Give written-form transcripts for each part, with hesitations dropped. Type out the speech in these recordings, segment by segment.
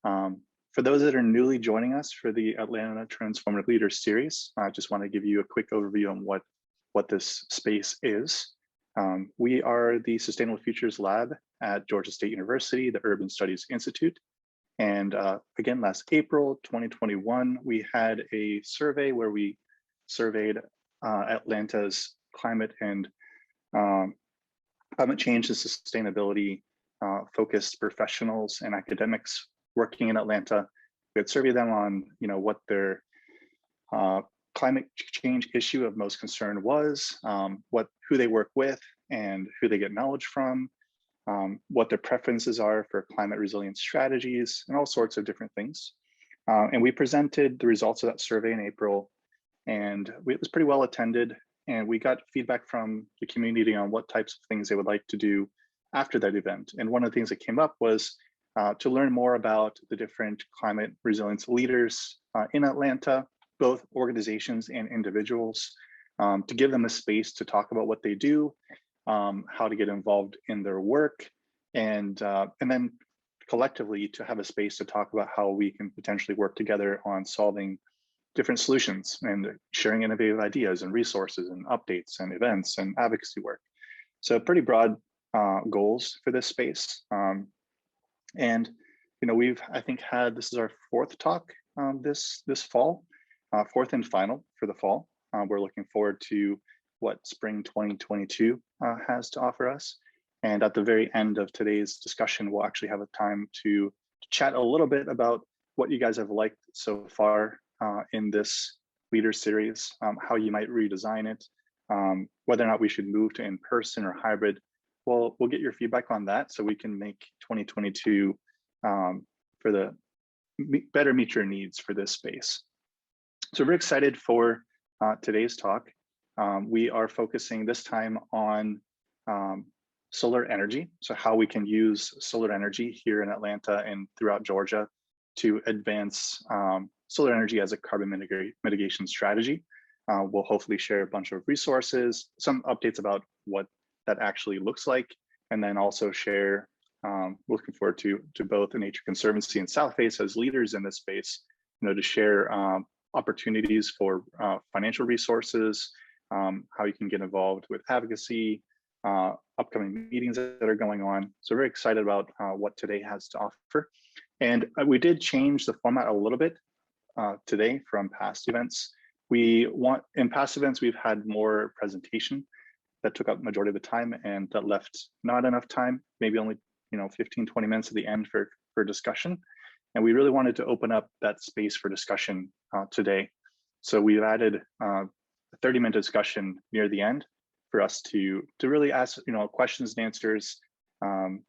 For those that are newly joining us for the Atlanta Transformative Leaders Series, I just want to give you a quick overview on what this space is. We are the Sustainable Futures Lab at Georgia State University, the Urban Studies Institute. And again, last April 2021, we had a survey where we surveyed Atlanta's climate and climate change and sustainability focused professionals and academics working in Atlanta. We had surveyed them on, what their climate change issue of most concern was, who they work with and who they get knowledge from, what their preferences are for climate resilience strategies, and all sorts of different things. And we presented the results of that survey in April, and it was pretty well attended. And we got feedback from the community on what types of things they would like to do after that event. And one of the things that came up was to learn more about the different climate resilience leaders in Atlanta, both organizations and individuals, to give them a space to talk about what they do, how to get involved in their work, and then collectively to have a space to talk about how we can potentially work together on solving different solutions and sharing innovative ideas and resources and updates and events and advocacy work. So pretty broad goals for this space. And we've, I think, this is our fourth talk this fall, fourth and final for the fall. We're looking forward to what spring 2022 has to offer us. And at the very end of today's discussion, we'll actually have a time to chat a little bit about what you guys have liked so far in this leader series, how you might redesign it, whether or not we should move to in-person or hybrid. Well, we'll get your feedback on that so we can make 2022 better meet your needs for this space. So we're excited for today's talk. We are focusing this time on solar energy. So how we can use solar energy here in Atlanta and throughout Georgia to advance solar energy as a carbon mitigation strategy. We'll hopefully share a bunch of resources, some updates about what that actually looks like, and then also share, looking forward to both the Nature Conservancy and Southface as leaders in this space, to share opportunities for financial resources, how you can get involved with advocacy, upcoming meetings that are going on. So very excited about what today has to offer. And we did change the format a little bit today from past events. In past events, we've had more presentation that took up the majority of the time, and that left not enough time, maybe only 15, 20 minutes at the end for discussion. And we really wanted to open up that space for discussion today. So we've added a 30-minute discussion near the end for us to really ask questions and answers,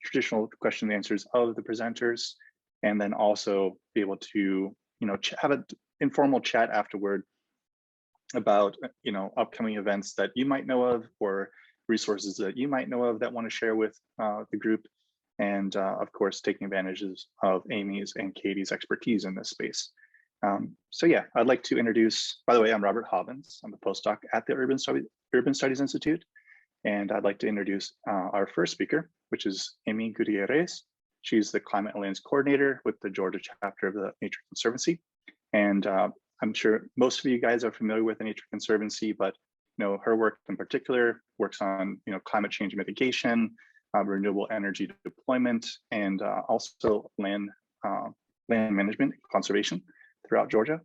traditional question and answers of the presenters, and then also be able to have an informal chat afterward about upcoming events that you might know of, or resources that you might know of that want to share with the group, and of course taking advantages of Amy's and Katie's expertise in this space. So yeah, I'd like to introduce, by the way, I'm Robert Hobbins. I'm a postdoc at the Urban Studies Institute, and I'd like to introduce our first speaker, which is Amy Gutierrez. She's the Climate Alliance Coordinator with the Georgia chapter of the Nature Conservancy. And I'm sure most of you guys are familiar with the Nature Conservancy, but her work in particular works on climate change mitigation, renewable energy deployment, and also land management and conservation throughout Georgia.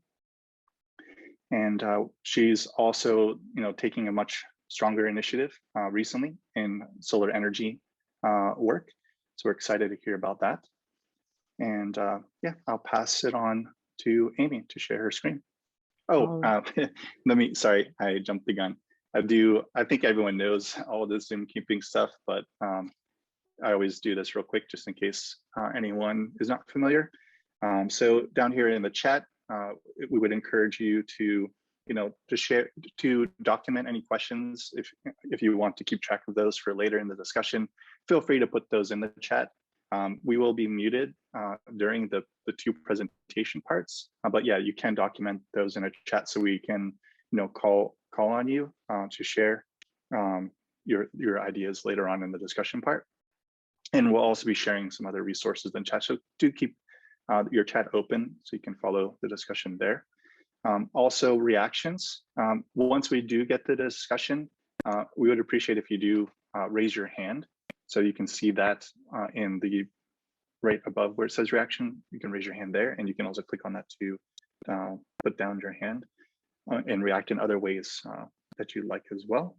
And she's also taking a much stronger initiative recently in solar energy work. So we're excited to hear about that. And yeah, I'll pass it on to Amy to share her screen. Oh, sorry, I jumped the gun. I think everyone knows all of this Zoom keeping stuff, but I always do this real quick just in case anyone is not familiar. So down here in the chat, we would encourage you to document any questions. If you want to keep track of those for later in the discussion, feel free to put those in the chat. We will be muted during the two presentation parts, but yeah, you can document those in a chat so we can call on you to share your ideas later on in the discussion part. And we'll also be sharing some other resources in chat, so do keep your chat open so you can follow the discussion there. Also reactions. Once we do get the discussion, we would appreciate if you do raise your hand. So you can see that in the right above where it says reaction. You can raise your hand there, and you can also click on that to put down your hand and react in other ways that you like as well.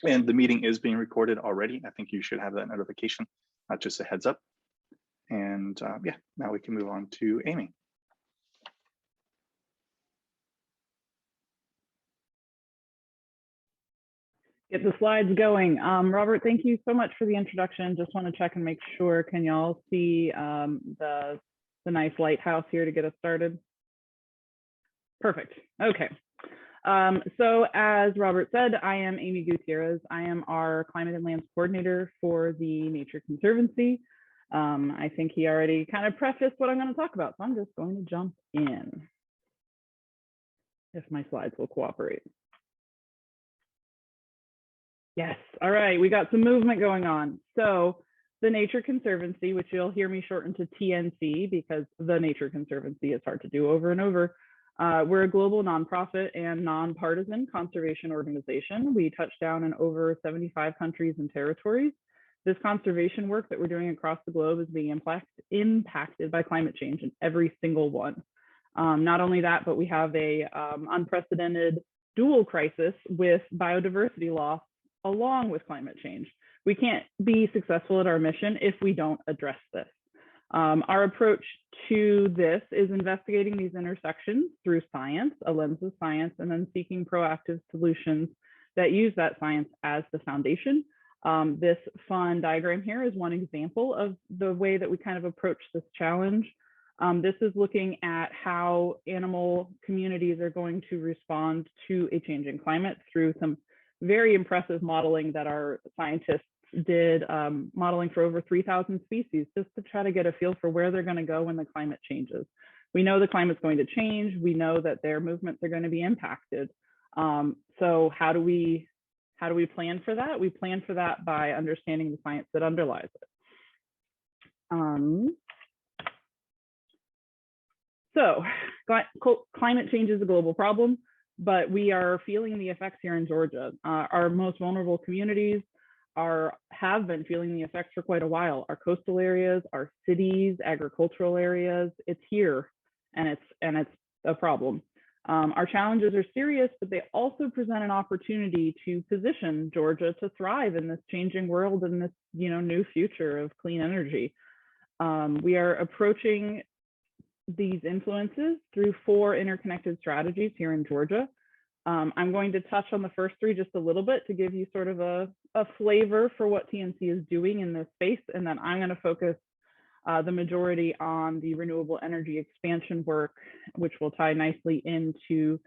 And the meeting is being recorded already. I think you should have that notification, just a heads up. And yeah, now we can move on to Amy. Get the slides going. Robert, thank you so much for the introduction. Just want to check and make sure. Can y'all see the nice lighthouse here to get us started? Perfect. Okay. So as Robert said, I am Amy Gutierrez. I am our Climate and Lands Coordinator for the Nature Conservancy. I think he already kind of prefaced what I'm going to talk about, so I'm just going to jump in if my slides will cooperate. Yes, all right, we got some movement going on. So the Nature Conservancy, which you'll hear me shorten to TNC because the Nature Conservancy is hard to do over and over. We're a global nonprofit and nonpartisan conservation organization. We touch down in over 75 countries and territories. This conservation work that we're doing across the globe is being impacted by climate change in every single one. Not only that, but we have a unprecedented dual crisis with biodiversity loss along with climate change. We can't be successful at our mission if we don't address this. Our approach to this is investigating these intersections through science, a lens of science, and then seeking proactive solutions that use that science as the foundation. This fun diagram here is one example of the way that we kind of approach this challenge. This is looking at how animal communities are going to respond to a changing climate through some very impressive modeling that our scientists did, modeling for over 3,000 species, just to try to get a feel for where they're going to go when the climate changes. We know the climate's going to change. We know that their movements are going to be impacted. So how do we plan for that? We plan for that by understanding the science that underlies it. So climate change is a global problem, but we are feeling the effects here in Georgia. Our most vulnerable communities have been feeling the effects for quite a while. Our coastal areas, our cities, agricultural areas, it's here, and it's a problem. Our challenges are serious, but they also present an opportunity to position Georgia to thrive in this changing world and this new future of clean energy. We are approaching these influences through 4 interconnected strategies here in Georgia. I'm going to touch on the first 3 just a little bit to give you sort of a flavor for what TNC is doing in this space, and then I'm going to focus the majority on the renewable energy expansion work, which will tie nicely into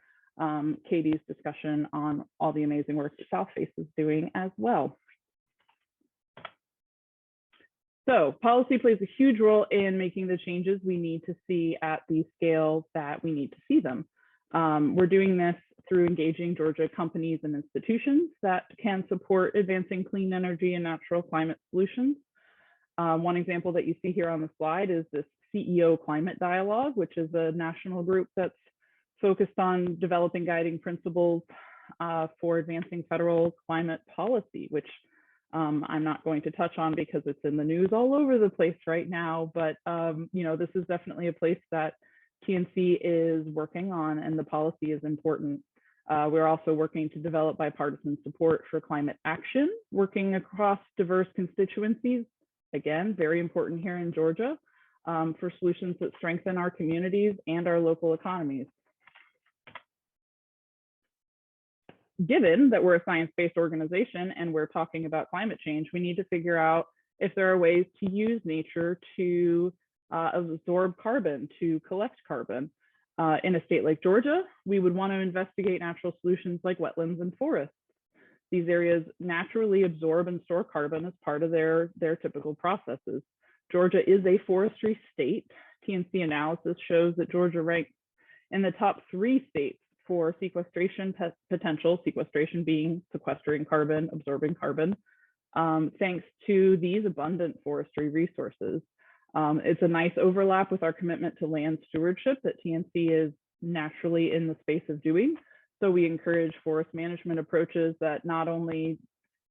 Katie's discussion on all the amazing work that Southface is doing as well. So policy plays a huge role in making the changes we need to see at the scale that we need to see them. We're doing this through engaging Georgia companies and institutions that can support advancing clean energy and natural climate solutions. One example that you see here on the slide is this CEO Climate Dialogue, which is a national group that's focused on developing guiding principles for advancing federal climate policy, which I'm not going to touch on because it's in the news all over the place right now, but this is definitely a place that TNC is working on, and the policy is important. We're also working to develop bipartisan support for climate action, working across diverse constituencies. Again, very important here in Georgia, for solutions that strengthen our communities and our local economies. Given that we're a science-based organization and we're talking about climate change, we need to figure out if there are ways to use nature to absorb carbon, to collect carbon. In a state like Georgia, we would want to investigate natural solutions like wetlands and forests. These areas naturally absorb and store carbon as part of their typical processes. Georgia is a forestry state. TNC analysis shows that Georgia ranks in the top 3 states for sequestration potential, sequestration being sequestering carbon, absorbing carbon, thanks to these abundant forestry resources. It's a nice overlap with our commitment to land stewardship that TNC is naturally in the space of doing. So we encourage forest management approaches that not only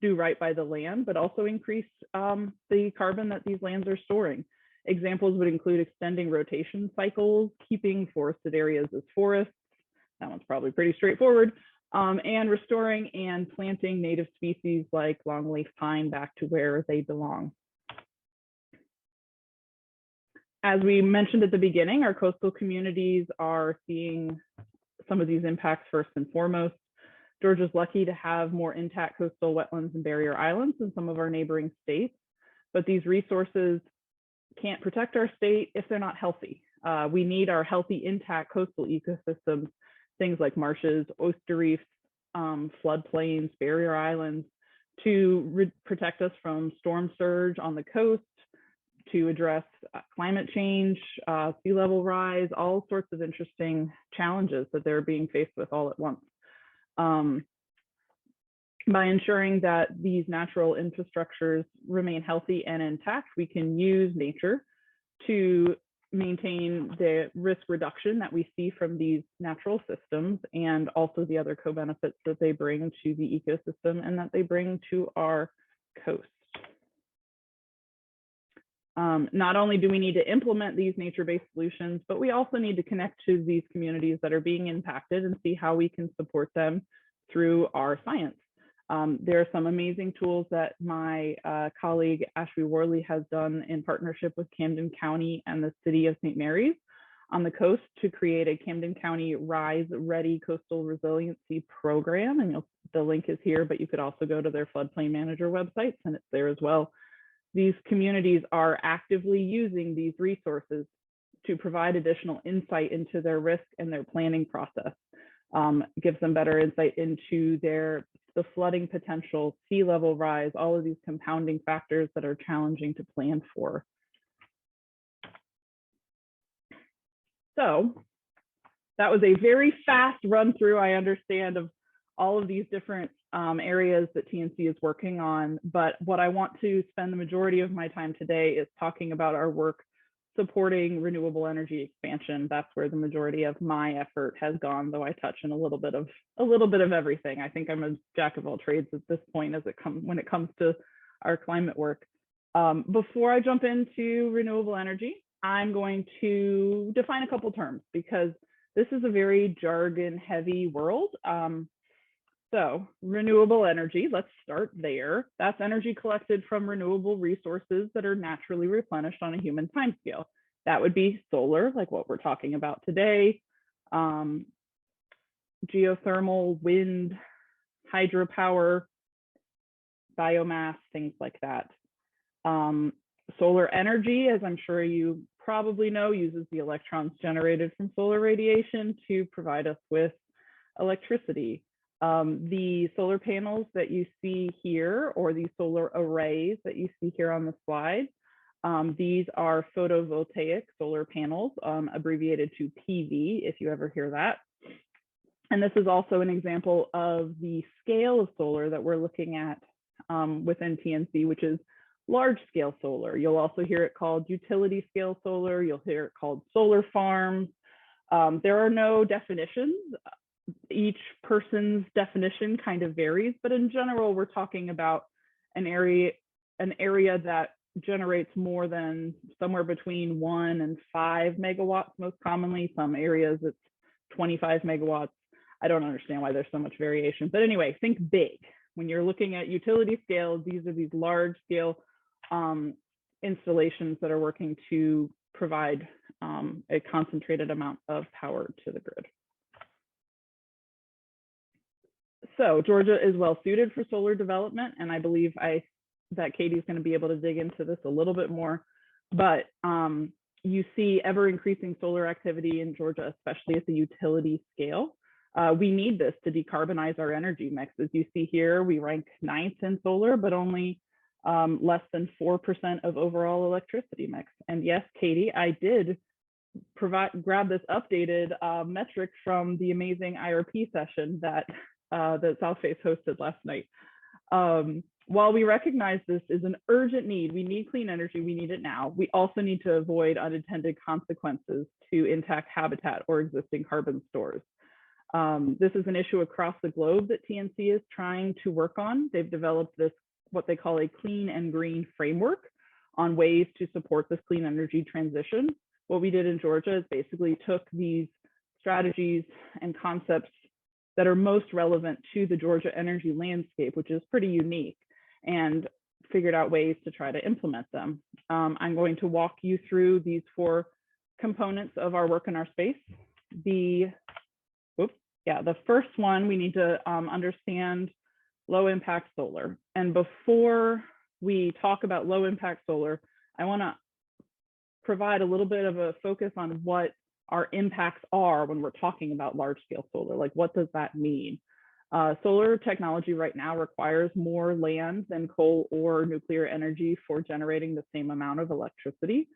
do right by the land, but also increase the carbon that these lands are storing. Examples would include extending rotation cycles, keeping forested areas as forests. That one's probably pretty straightforward. And restoring and planting native species like longleaf pine back to where they belong. As we mentioned at the beginning, our coastal communities are seeing some of these impacts first and foremost. Georgia's lucky to have more intact coastal wetlands and barrier islands than some of our neighboring states, but these resources can't protect our state if they're not healthy. We need our healthy, intact coastal ecosystems, things like marshes, oyster reefs, floodplains, barrier islands, to protect us from storm surge on the coast, to address climate change, sea level rise, all sorts of interesting challenges that they're being faced with all at once. By ensuring that these natural infrastructures remain healthy and intact, we can use nature to maintain the risk reduction that we see from these natural systems, and also the other co-benefits that they bring to the ecosystem and that they bring to our coast. Not only do we need to implement these nature-based solutions, but we also need to connect to these communities that are being impacted and see how we can support them through our science. There are some amazing tools that my colleague Ashby Worley has done in partnership with Camden County and the City of St. Mary's on the coast to create a Camden County Rise Ready Coastal Resiliency Program. And the link is here, but you could also go to their floodplain manager websites and it's there as well. These communities are actively using these resources to provide additional insight into their risk and their planning process. Gives them better insight into the flooding potential, sea level rise, all of these compounding factors that are challenging to plan for. So that was a very fast run through, I understand, of all of these different areas that TNC is working on. But what I want to spend the majority of my time today is talking about our work supporting renewable energy expansion. That's where the majority of my effort has gone, though I touch on a little bit of everything. I think I'm a jack of all trades at this point when it comes to our climate work. Before I jump into renewable energy, I'm going to define a couple terms because this is a very jargon heavy world. So renewable energy, let's start there. That's energy collected from renewable resources that are naturally replenished on a human timescale. That would be solar, like what we're talking about today, geothermal, wind, hydropower, biomass, things like that. Solar energy, as I'm sure you probably know, uses the electrons generated from solar radiation to provide us with electricity. The solar panels that you see here, or the solar arrays that you see here on the slide, these are photovoltaic solar panels, abbreviated to PV, if you ever hear that. And this is also an example of the scale of solar that we're looking at within TNC, which is large scale solar. You'll also hear it called utility scale solar. You'll hear it called solar farms. There are no definitions. Each person's definition kind of varies, but in general, we're talking about an area that generates more than somewhere between 1 and 5 megawatts most commonly. Some areas it's 25 megawatts. I don't understand why there's so much variation, but anyway, think big. When you're looking at utility scale, these are these large scale installations that are working to provide a concentrated amount of power to the grid. So Georgia is well suited for solar development, and I believe that Katie's going to be able to dig into this a little bit more. But you see ever increasing solar activity in Georgia, especially at the utility scale. We need this to decarbonize our energy mix. As you see here, we rank 9th in solar, but only less than 4% of overall electricity mix. And yes, Katie, I did grab this updated metric from the amazing IRP session that Southface hosted last night. While we recognize this is an urgent need, we need clean energy, we need it now, we also need to avoid unintended consequences to intact habitat or existing carbon stores. This is an issue across the globe that TNC is trying to work on. They've developed this, what they call a clean and green framework on ways to support this clean energy transition. What we did in Georgia is basically took these strategies and concepts that are most relevant to the Georgia energy landscape, which is pretty unique, and figured out ways to try to implement them. I'm going to walk you through these 4 components of our work in our space. The first one, we need to understand low impact solar. And before we talk about low impact solar, I want to provide a little bit of a focus on what our impacts are when we're talking about large scale solar. Like, what does that mean? Solar technology right now requires more land than coal or nuclear energy for generating the same amount of electricity.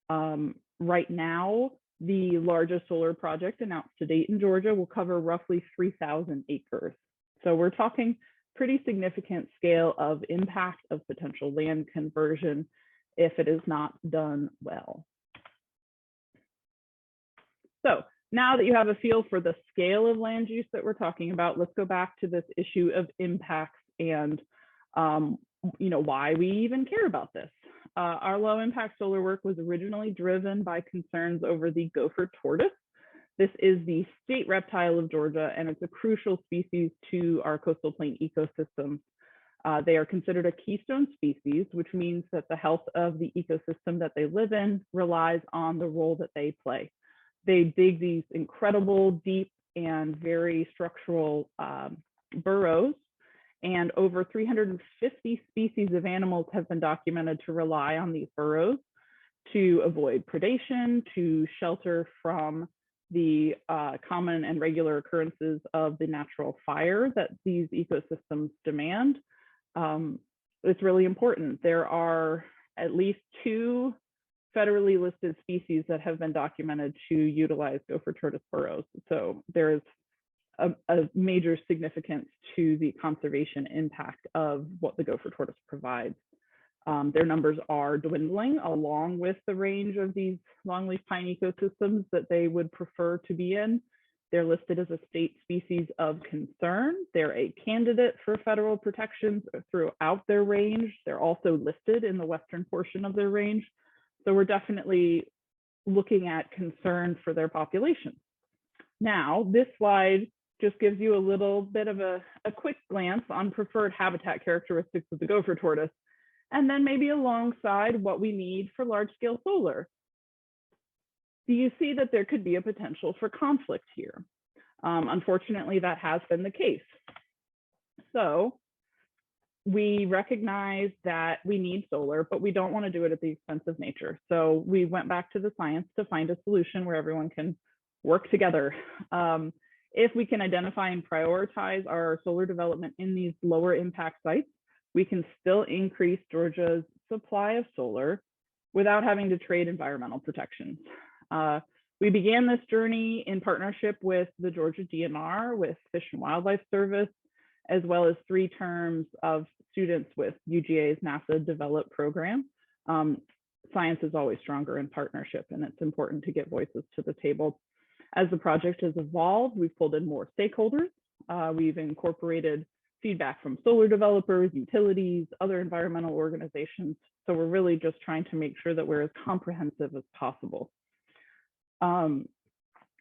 Right now, the largest solar project announced to date in Georgia will cover roughly 3,000 acres. So we're talking pretty significant scale of impact of potential land conversion if it is not done well. So now that you have a feel for the scale of land use that we're talking about, let's go back to this issue of impacts and why we even care about this. Our low impact solar work was originally driven by concerns over the gopher tortoise. This is the state reptile of Georgia, and it's a crucial species to our coastal plain ecosystem. They are considered a keystone species, which means that the health of the ecosystem that they live in relies on the role that they play. They dig these incredible, deep, and very structural burrows, and over 350 species of animals have been documented to rely on these burrows to avoid predation, to shelter from the common and regular occurrences of the natural fire that these ecosystems demand. It's really important. There are at least 2 federally listed species that have been documented to utilize gopher tortoise burrows. So there's a major significance to the conservation impact of what the gopher tortoise provides. Their numbers are dwindling along with the range of these longleaf pine ecosystems that they would prefer to be in. They're listed as a state species of concern. They're a candidate for federal protections throughout their range. They're also listed in the western portion of their range. So we're definitely looking at concern for their population. Now, this slide just gives you a little bit of a quick glance on preferred habitat characteristics of the gopher tortoise, and then maybe alongside what we need for large-scale solar. Do you see that there could be a potential for conflict here? Unfortunately, that has been the case. So we recognize that we need solar, but we don't want to do it at the expense of nature. So we went back to the science to find a solution where everyone can work together. If we can identify and prioritize our solar development in these lower impact sites, we can still increase Georgia's supply of solar without having to trade environmental protections. We began this journey in partnership with the Georgia DNR, with Fish and Wildlife Service, as well as 3 terms of students with UGA's NASA Develop program. Science is always stronger in partnership, and it's important to get voices to the table. As the project has evolved, we've pulled in more stakeholders. We've incorporated feedback from solar developers, utilities, other environmental organizations. So we're really just trying to make sure that we're as comprehensive as possible.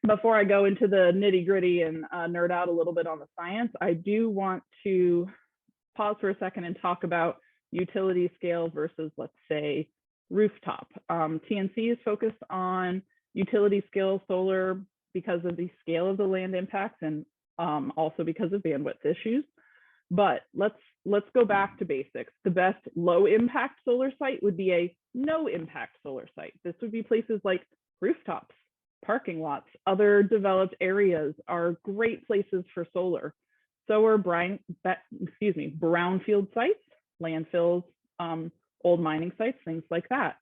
Before I go into the nitty gritty and nerd out a little bit on the science, I do want to pause for a second and talk about utility scale versus, let's say, rooftop. TNC is focused on utility scale solar because of the scale of the land impacts and also because of bandwidth issues. But let's go back to basics. The best low impact solar site would be a no impact solar site. This would be places like rooftops, parking lots, other developed areas are great places for solar. So are brownfield sites, landfills, old mining sites, things like that.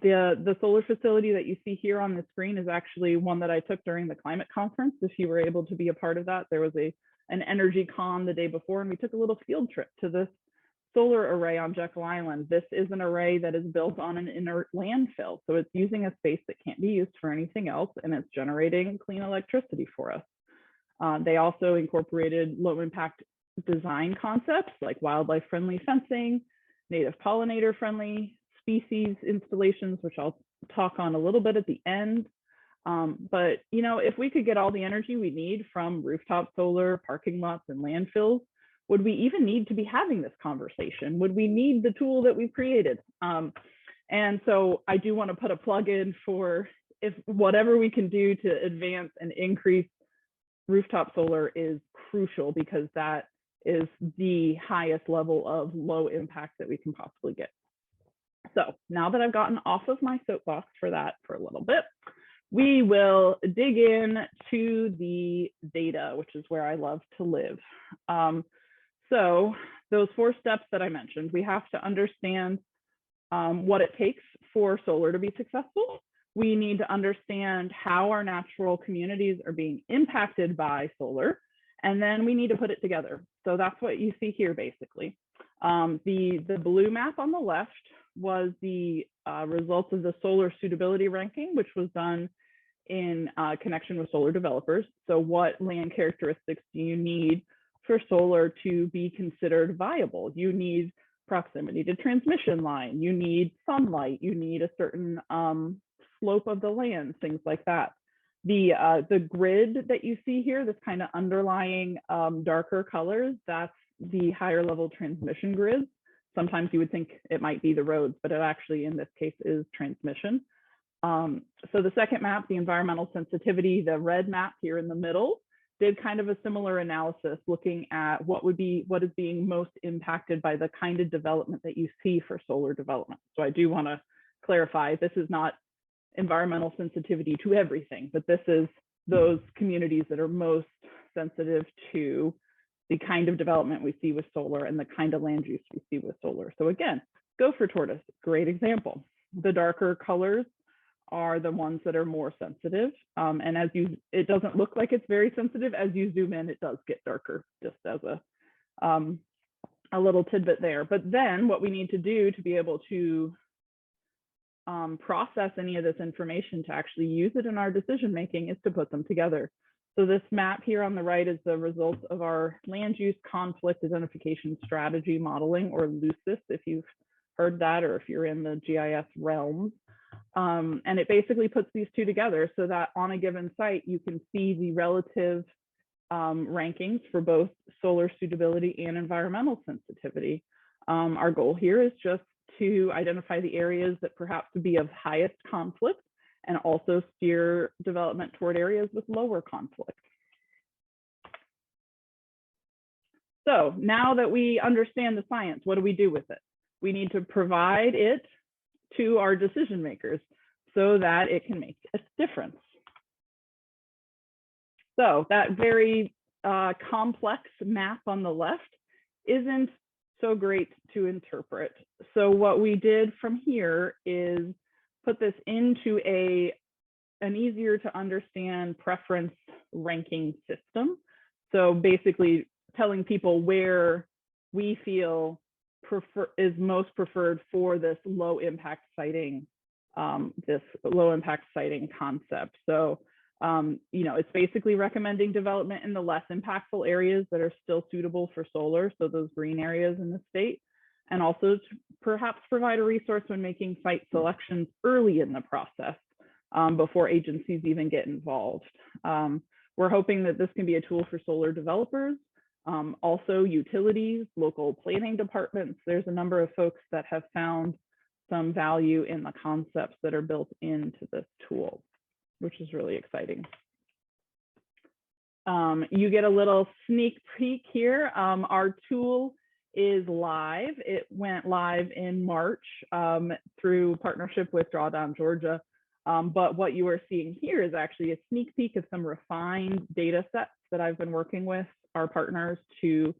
The solar facility that you see here on the screen is actually one that I took during the climate conference. If you were able to be a part of that, there was an energy con the day before, and we took a little field trip to this solar array on Jekyll Island. This is an array that is built on an inert landfill. So it's using a space that can't be used for anything else, and it's generating clean electricity for us. They also incorporated low impact design concepts like wildlife friendly fencing, native pollinator friendly species installations, which I'll talk on a little bit at the end. But you know, if we could get all the energy we need from rooftop solar, parking lots, and landfills, would we even need to be having this conversation? Would we need the tool that we've created? And so I do want to put a plug in for if whatever we can do to advance and increase rooftop solar is crucial, because that is the highest level of low impact that we can possibly get. So now that I've gotten off of my soapbox for that for a little bit, we will dig in to the data, which is where I love to live. So those 4 steps that I mentioned, we have to understand what it takes for solar to be successful. We need to understand how our natural communities are being impacted by solar, and then we need to put it together. So that's what you see here, basically. The blue map on the left was the results of the solar suitability ranking, which was done in connection with solar developers. So what land characteristics do you need for solar to be considered viable? You need proximity to transmission line, you need sunlight, you need a certain slope of the land, things like that. The grid that you see here, this kind of underlying darker colors, that's the higher level transmission grids. Sometimes you would think it might be the roads, but it actually in this case is transmission. So the second map, the environmental sensitivity, the red map here in the middle, did kind of a similar analysis looking at what is being most impacted by the kind of development that you see for solar development. So I do want to clarify, this is not environmental sensitivity to everything, but this is those communities that are most sensitive to the kind of development we see with solar and the kind of land use we see with solar. So again, Gopher Tortoise, great example. The darker colors are the ones that are more sensitive. And it doesn't look like it's very sensitive. As you zoom in, it does get darker, just as a little tidbit there. But then what we need to do to be able to process any of this information to actually use it in our decision making is to put them together. So this map here on the right is the results of our land use conflict identification strategy modeling, or LUCIS, if you've heard that, or if you're in the GIS realm. And it basically puts these two together so that on a given site, you can see the relative rankings for both solar suitability and environmental sensitivity. Our goal here is just to identify the areas that perhaps would be of highest conflict and also steer development toward areas with lower conflict. So now that we understand the science, what do we do with it? We need to provide it to our decision makers so that it can make a difference. So that very complex map on the left isn't so great to interpret. So what we did from here is put this into an easier to understand preference ranking system. So basically telling people where we feel is most preferred for this low impact siting, concept. So, it's basically recommending development in the less impactful areas that are still suitable for solar. So those green areas in the state, and also to perhaps provide a resource when making site selections early in the process before agencies even get involved. We're hoping that this can be a tool for solar developers, also utilities, local planning departments. There's a number of folks that have found some value in the concepts that are built into this tool, which is really exciting. You get a little sneak peek here. Our tool is live. It went live in March through partnership with Drawdown Georgia. But what you are seeing here is actually a sneak peek of some refined data sets that I've been working with our partners to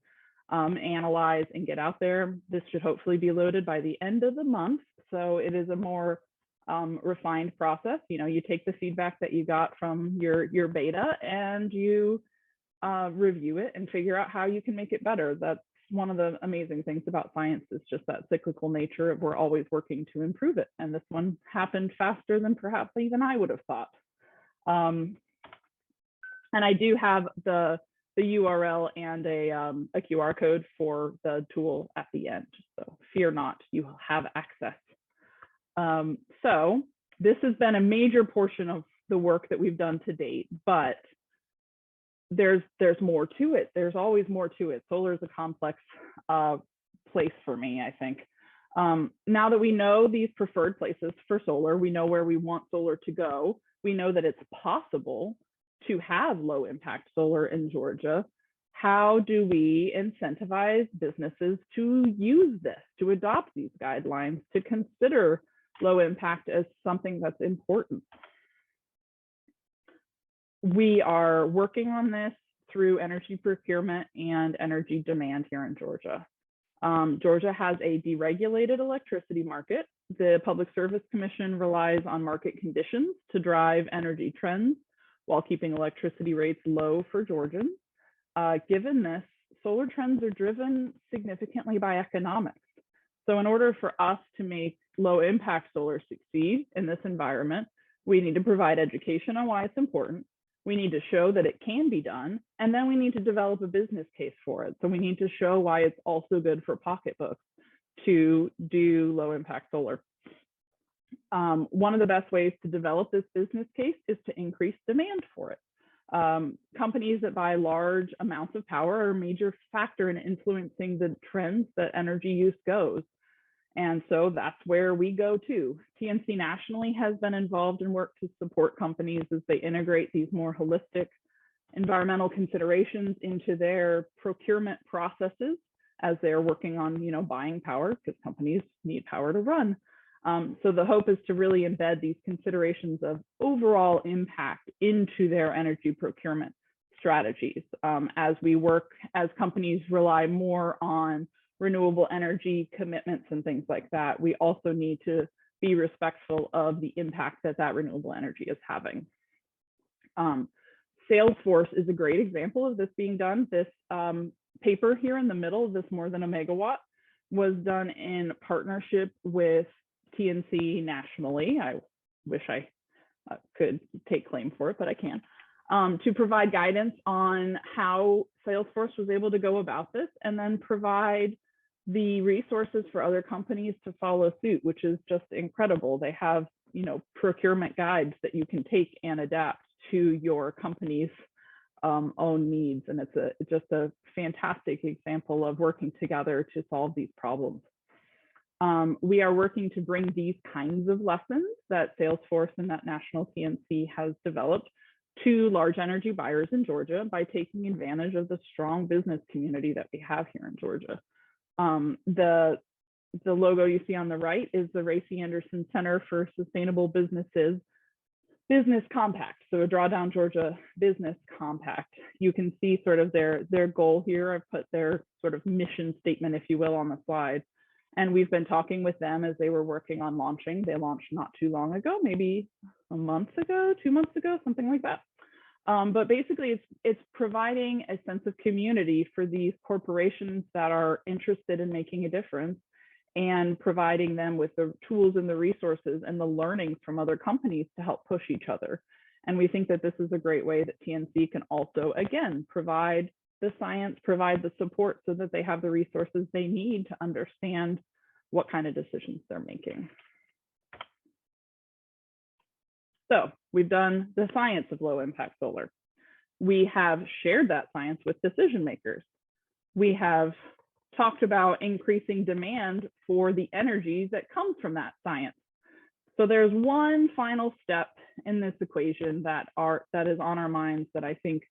analyze and get out there. This should hopefully be loaded by the end of the month. So it is a more refined process. You take the feedback that you got from your beta and you review it and figure out how you can make it better. That's one of the amazing things about science is just that cyclical nature of we're always working to improve it. And this one happened faster than perhaps even I would have thought. And I do have the URL and a QR code for the tool at the end. So fear not, you will have access. So this has been a major portion of the work that we've done to date, but there's more to it. There's always more to it. Solar is a complex place for me, I think. Now that we know these preferred places for solar, we know where we want solar to go. We know that it's possible to have low impact solar in Georgia. How do we incentivize businesses to use this, to adopt these guidelines, to consider low impact as something that's important? We are working on this through energy procurement and energy demand here in Georgia. Georgia has a deregulated electricity market. The Public Service Commission relies on market conditions to drive energy trends while keeping electricity rates low for Georgians. Given this, solar trends are driven significantly by economics. So in order for us to make low impact solar succeed in this environment, we need to provide education on why it's important. We need to show that it can be done, and then we need to develop a business case for it. So we need to show why it's also good for pocketbooks to do low impact solar. One of the best ways to develop this business case is to increase demand for it. Companies that buy large amounts of power are a major factor in influencing the trends that energy use goes. And so that's where we go to. TNC nationally has been involved in work to support companies as they integrate these more holistic environmental considerations into their procurement processes as they're working on, buying power, because companies need power to run. So the hope is to really embed these considerations of overall impact into their energy procurement strategies. As companies rely more on renewable energy commitments and things like that, we also need to be respectful of the impact that renewable energy is having. Salesforce is a great example of this being done. This paper here in the middle, this more than a megawatt, was done in partnership with TNC nationally. I wish I could take claim for it, but I can't. To provide guidance on how Salesforce was able to go about this, and then provide the resources for other companies to follow suit, which is just incredible. They have, procurement guides that you can take and adapt to your company's own needs. And it's just a fantastic example of working together to solve these problems. We are working to bring these kinds of lessons that Salesforce and that national TNC has developed to large energy buyers in Georgia by taking advantage of the strong business community that we have here in Georgia. The logo you see on the right is the Racy Anderson Center for Sustainable Businesses Business Compact. So a Drawdown Georgia Business Compact. You can see sort of their goal here. I've put their sort of mission statement, if you will, on the slide. And we've been talking with them as they were working on launching. They launched not too long ago, maybe a month ago, 2 months ago, something like that. But basically, it's providing a sense of community for these corporations that are interested in making a difference, and providing them with the tools and the resources and the learning from other companies to help push each other. And we think that this is a great way that TNC can also, again, provide the science, provide the support so that they have the resources they need to understand what kind of decisions they're making. So we've done the science of low impact solar. We have shared that science with decision makers. We have talked about increasing demand for the energy that comes from that science. So there's one final step in this equation that is on our minds that I think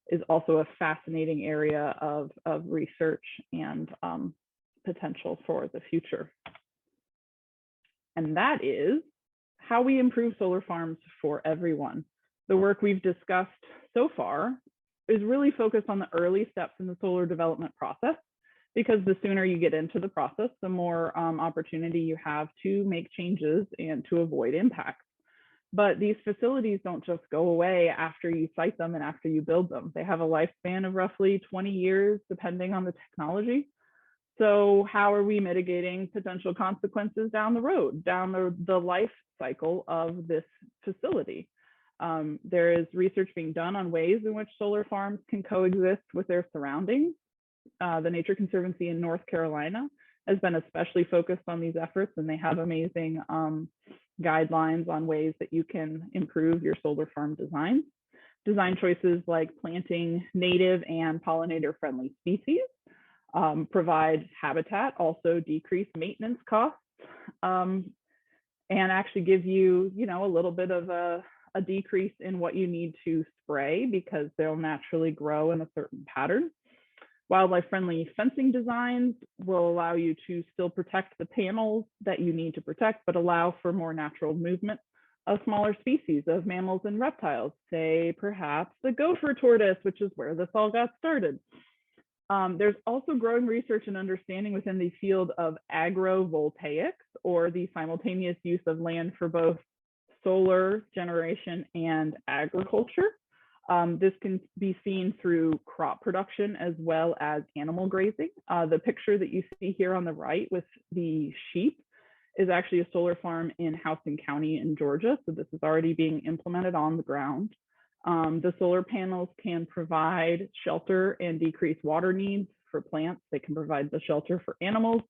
is also a fascinating area of research and potential for the future. And that is how we improve solar farms for everyone. The work we've discussed so far is really focused on the early steps in the solar development process, because the sooner you get into the process, the more opportunity you have to make changes and to avoid impacts. But these facilities don't just go away after you site them and after you build them. They have a lifespan of roughly 20 years, depending on the technology. So how are we mitigating potential consequences down the road, down the life cycle of this facility? There is research being done on ways in which solar farms can coexist with their surroundings. The Nature Conservancy in North Carolina has been especially focused on these efforts, and they have amazing guidelines on ways that you can improve your solar farm designs. Design choices like planting native and pollinator-friendly species, provide habitat, also decrease maintenance costs, and actually give you, a little bit of a decrease in what you need to spray because they'll naturally grow in a certain pattern. Wildlife-friendly fencing designs will allow you to still protect the panels that you need to protect, but allow for more natural movement of smaller species of mammals and reptiles, say perhaps the gopher tortoise, which is where this all got started. There's also growing research and understanding within the field of agrovoltaics, or the simultaneous use of land for both solar generation and agriculture. This can be seen through crop production as well as animal grazing. The picture that you see here on the right with the sheep is actually a solar farm in Houston County in Georgia. So this is already being implemented on the ground. The solar panels can provide shelter and decrease water needs for plants. They can provide the shelter for animals.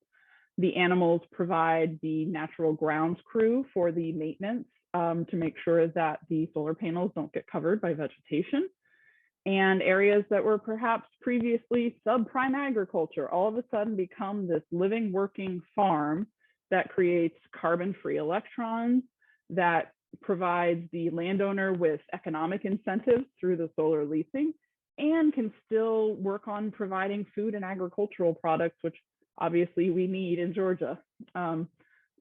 The animals provide the natural grounds crew for the maintenance to make sure that the solar panels don't get covered by vegetation. And areas that were perhaps previously subprime agriculture all of a sudden become this living, working farm that creates carbon-free electrons, that provides the landowner with economic incentives through the solar leasing, and can still work on providing food and agricultural products, which obviously we need in Georgia.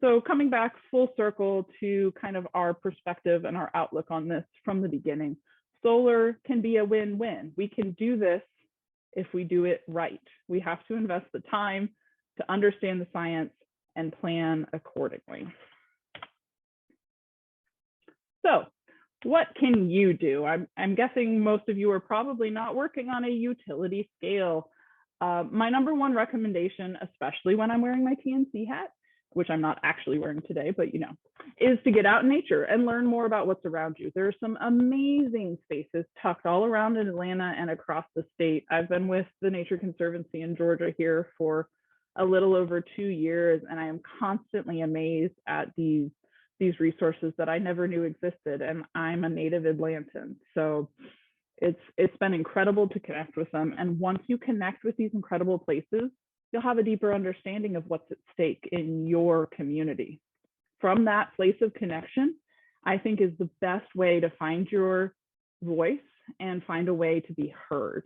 So coming back full circle to kind of our perspective and our outlook on this from the beginning, solar can be a win-win. We can do this if we do it right. We have to invest the time to understand the science and plan accordingly. So what can you do? I'm guessing most of you are probably not working on a utility scale. My number one recommendation, especially when I'm wearing my TNC hat, which I'm not actually wearing today, but is to get out in nature and learn more about what's around you. There are some amazing spaces tucked all around in Atlanta and across the state. I've been with the Nature Conservancy in Georgia here for a little over 2 years, and I am constantly amazed at these resources that I never knew existed. And I'm a native Atlantan, so it's been incredible to connect with them. And once you connect with these incredible places, you'll have a deeper understanding of what's at stake in your community. From that place of connection, I think is the best way to find your voice and find a way to be heard.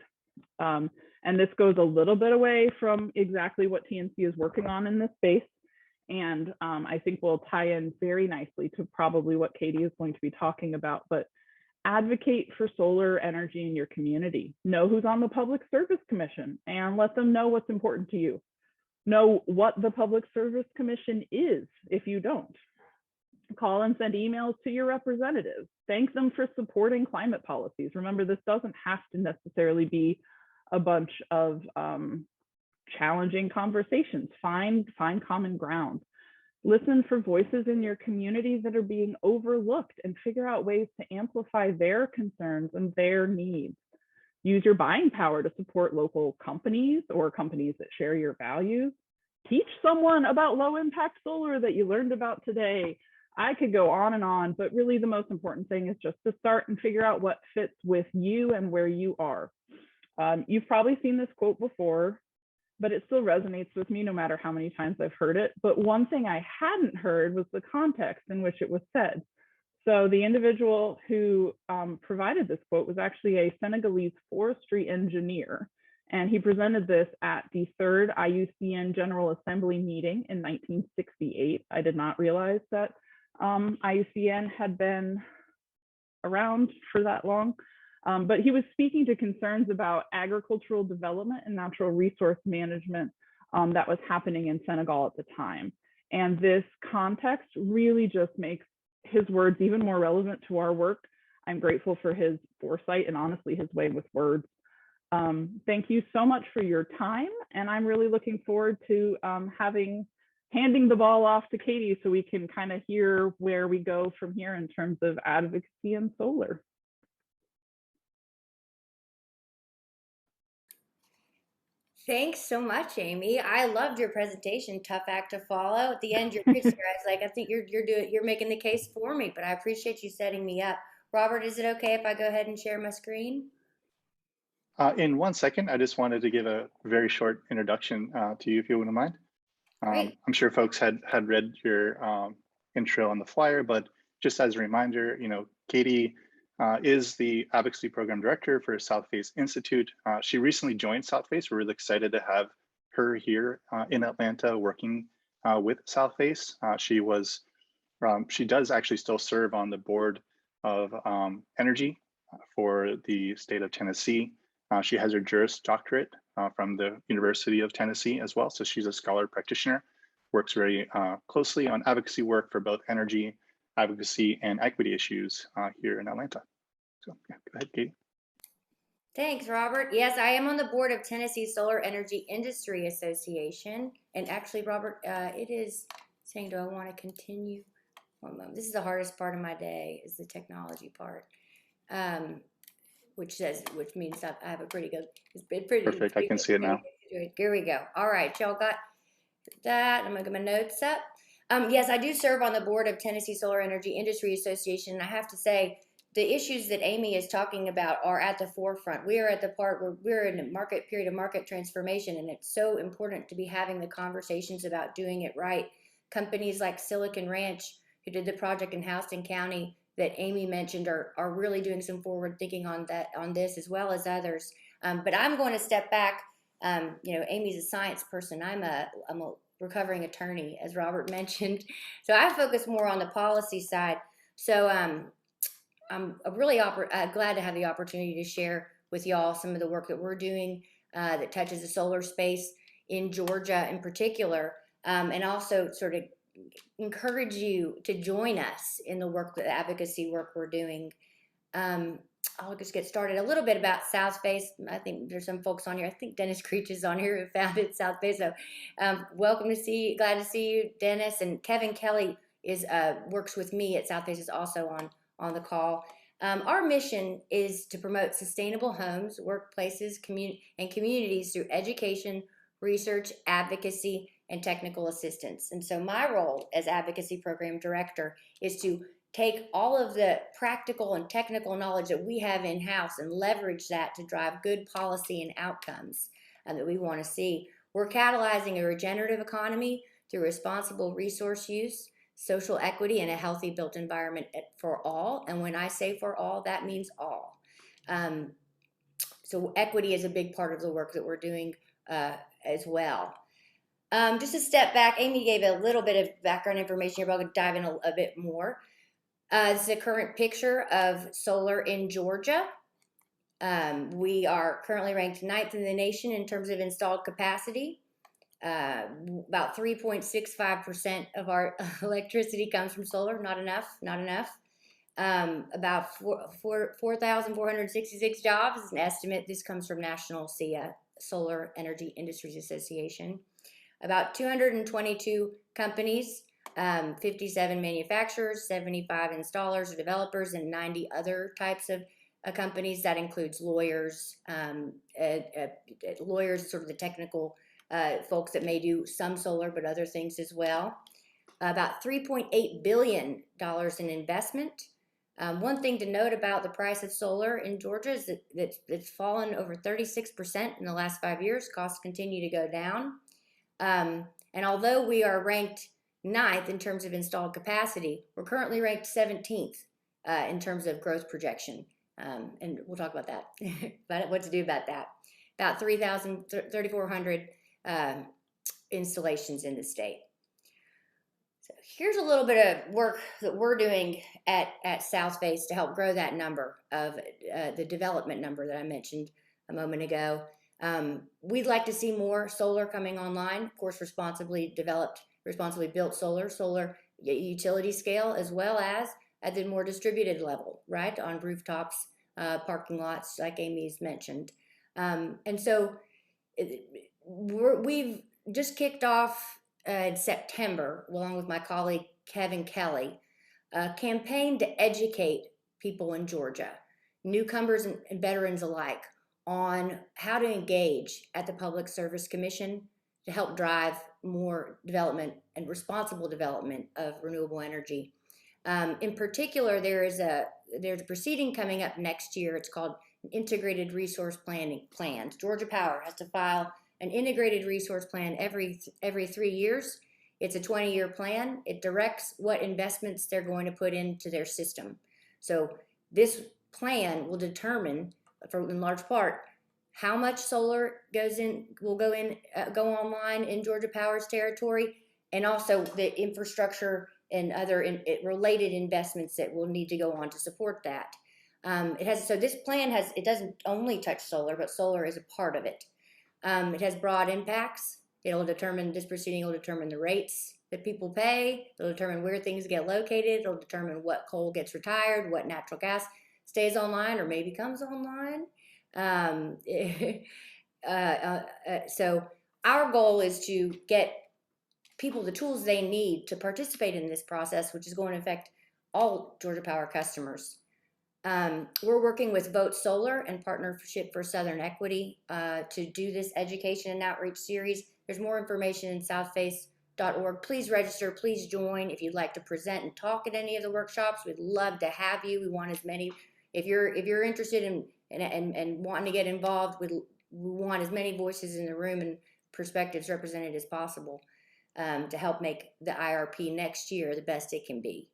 And this goes a little bit away from exactly what TNC is working on in this space. And I think will tie in very nicely to probably what Katie is going to be talking about, but advocate for solar energy in your community. Know who's on the Public Service Commission and let them know what's important to you. Know what the Public Service Commission is if you don't. Call and send emails to your representatives. Thank them for supporting climate policies. Remember, this doesn't have to necessarily be a bunch of challenging conversations. Find common ground. Listen for voices in your community that are being overlooked and figure out ways to amplify their concerns and their needs. Use your buying power to support local companies or companies that share your values. Teach someone about low impact solar that you learned about today. I could go on, but really the most important thing is just to start and figure out what fits with you and where you are. You've probably seen this quote before, but it still resonates with me no matter how many times I've heard it. But one thing I hadn't heard was the context in which it was said. So the individual who provided this quote was actually a Senegalese forestry engineer. And he presented this at the 3rd IUCN General Assembly meeting in 1968. I did not realize that IUCN had been around for that long. But he was speaking to concerns about agricultural development and natural resource management that was happening in Senegal at the time. And this context really just makes his words even more relevant to our work. I'm grateful for his foresight and honestly his way with words. Thank you so much for your time, and I'm really looking forward to handing the ball off to Katie so we can kind of hear where we go from here in terms of advocacy and solar. Thanks so much, Amy. I loved your presentation. Tough act to follow. At the end, you're pitching. I was like, I think you're making the case for me, but I appreciate you setting me up. Robert, is it okay if I go ahead and share my screen? In 1 second, I just wanted to give a very short introduction to you, if you wouldn't mind. Great. I'm sure folks had read your intro on the flyer, but just as a reminder, Katie is the advocacy program director for Southface Institute. She recently joined Southface. We're really excited to have her here in Atlanta working with Southface. She does actually still serve on the board of energy for the state of Tennessee. She has her Juris Doctorate from the University of Tennessee as well. So she's a scholar practitioner, works very closely on advocacy work for both energy, advocacy, and equity issues here in Atlanta. So yeah, go ahead, Katie. Thanks, Robert. Yes, I am on the board of Tennessee Solar Energy Industry Association. And actually, Robert, it is saying, do I want to continue? One moment. This is the hardest part of my day, is the technology part. Which means I have a pretty good, Perfect, I can see it now. Here we go. All right, y'all got that. I'm gonna get my notes up. Yes, I do serve on the board of Tennessee Solar Energy Industry Association. And I have to say, the issues that Amy is talking about are at the forefront. We are at the part where we're in a period of market transformation, and it's so important to be having the conversations about doing it right. Companies like Silicon Ranch, who did the project in Houston County that Amy mentioned, are really doing some forward thinking on this, as well as others. But I'm going to step back. Amy's a science person. I'm a recovering attorney, as Robert mentioned. So I focus more on the policy side. So I'm really glad to have the opportunity to share with y'all some of the work that we're doing that touches the solar space in Georgia in particular, and also sort of encourage you to join us in the advocacy work we're doing. I'll just get started a little bit about Southface. I think there's some folks on here. I think Dennis Creech is on here who founded Southface. So glad to see you, Dennis. And Kevin Kelly works with me at Southface, is also on the call. Our mission is to promote sustainable homes, workplaces, and communities through education, research, advocacy, and technical assistance. And so my role as advocacy program director is to take all of the practical and technical knowledge that we have in-house and leverage that to drive good policy and outcomes that we want to see. We're catalyzing a regenerative economy through responsible resource use, social equity, and a healthy built environment for all. And when I say for all, that means all. So equity is a big part of the work that we're doing as well. Just a step back, Amy gave a little bit of background information here, but I'll dive in a bit more. This is a current picture of solar in Georgia. We are currently ranked 9th in the nation in terms of installed capacity. About 3.65% of our electricity comes from solar. Not enough. About 4,466 jobs is an estimate. This comes from National SEIA, Solar Energy Industries Association. About 222 companies, 57 manufacturers, 75 installers or developers, and 90 other types of companies. That includes lawyers, sort of the technical folks that may do some solar, but other things as well. About $3.8 billion in investment. One thing to note about the price of solar in Georgia is that it's fallen over 36% in the last 5 years. Costs continue to go down. And although we are ranked 9th in terms of installed capacity, we're currently ranked 17th in terms of growth projection. And we'll talk about that, about what to do about that. About 3,400 installations in the state. So here's a little bit of work that we're doing at Southface to help grow that number of the development number that I mentioned a moment ago. We'd like to see more solar coming online, of course, responsibly built solar utility scale, as well as at the more distributed level, right, on rooftops, parking lots, like Amy's mentioned. And so we've just kicked off in September, along with my colleague Kevin Kelly, a campaign to educate people in Georgia, newcomers and veterans alike, on how to engage at the Public Service Commission to help drive more development and responsible development of renewable energy. In particular, there's a proceeding coming up next year. It's called Integrated Resource Plans. Georgia Power has to file an integrated resource plan every 3 years. It's a 20-year plan. It directs what investments they're going to put into their system. So this plan will determine, in large part, how much solar will go online in Georgia Power's territory, and also the infrastructure and other related investments that will need to go on to support that. This plan doesn't only touch solar, but solar is a part of it. It has broad impacts. This proceeding will determine the rates that people pay. It'll determine where things get located. It'll determine what coal gets retired, what natural gas stays online or maybe comes online. So our goal is to get people the tools they need to participate in this process, which is going to affect all Georgia Power customers. We're working with Vote Solar and Partnership for Southern Equity to do this education and outreach series. There's more information in southface.org. Please register, please join. If you'd like to present and talk at any of the workshops, we'd love to have you. We want as many, if you're interested in and wanting to get involved, we want as many voices in the room and perspectives represented as possible to help make the IRP next year the best it can be.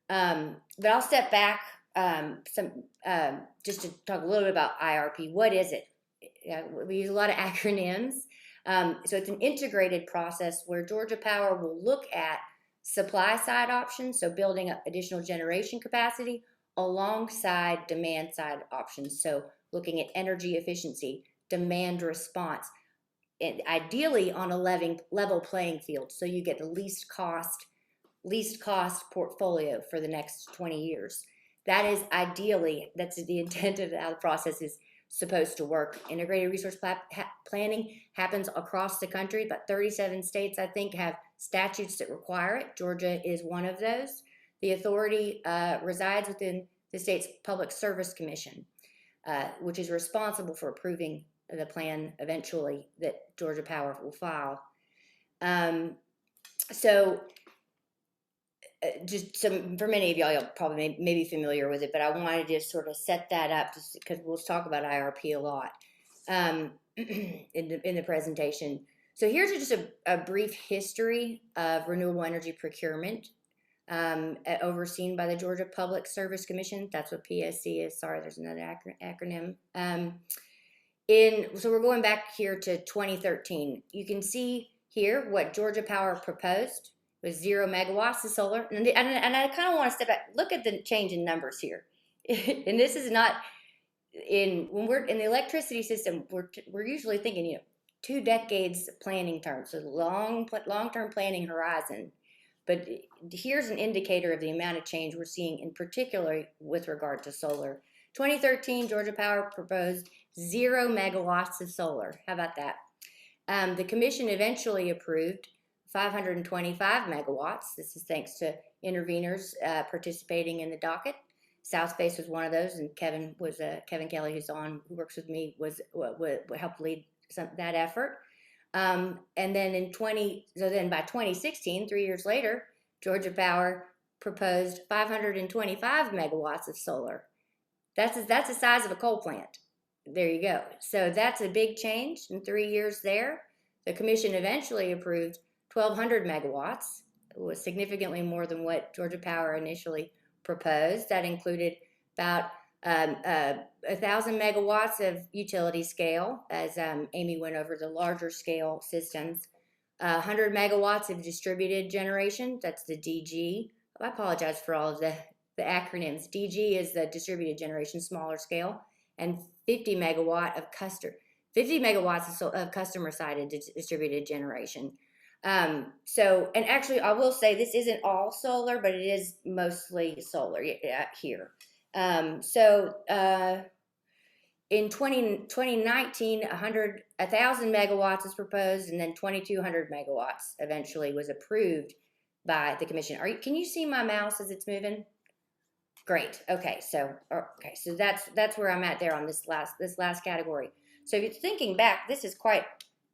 But I'll step back just to talk a little bit about IRP. What is it? We use a lot of acronyms. So it's an integrated process where Georgia Power will look at supply side options, so building up additional generation capacity, alongside demand side options, so looking at energy efficiency, demand response, and ideally on a level playing field, so you get the least cost portfolio for the next 20 years. That is ideally, that's the intent of how the process is supposed to work. Integrated resource planning happens across the country. About 37 states, I think, have statutes that require it. Georgia is one of those. The authority resides within the state's Public Service Commission, which is responsible for approving the plan eventually that Georgia Power will file. For many of y'all, you'll probably may be familiar with it, but I wanted to just sort of set that up just because we'll talk about IRP a lot in the presentation. So here's just a brief history of renewable energy procurement overseen by the Georgia Public Service Commission. That's what PSC is. Sorry, there's another acronym. So we're going back here to 2013. You can see here what Georgia Power proposed was 0 megawatts of solar. And I kind of want to step back, look at the change in numbers here. And this is not when we're in the electricity system, we're usually thinking, 2 decades planning terms, so long-term planning horizon. But here's an indicator of the amount of change we're seeing, in particular with regard to solar. 2013, Georgia Power proposed 0 megawatts of solar. How about that? The commission eventually approved 525 megawatts. This is thanks to interveners participating in the docket. Southface was one of those, and Kevin Kelly, who works with me, was helped lead that effort. And then by 2016, 3 years later, Georgia Power proposed 525 megawatts of solar. That's the size of a coal plant. There you go. So that's a big change in 3 years there. The commission eventually approved 1,200 megawatts. It was significantly more than what Georgia Power initially proposed. That included about 1,000 megawatts of utility scale, as Amy went over the larger scale systems. 100 megawatts of distributed generation. That's the DG. I apologize for all of the acronyms. DG is the distributed generation, smaller scale, and 50 megawatts of customer-sided distributed generation. And actually, I will say this isn't all solar, but it is mostly solar here. in 2019, 1,000 megawatts is proposed, and then 2,200 megawatts eventually was approved by the commission. Can you see my mouse as it's moving? Great. Okay, so that's where I'm at there on this last category. So if you're thinking back, this is quite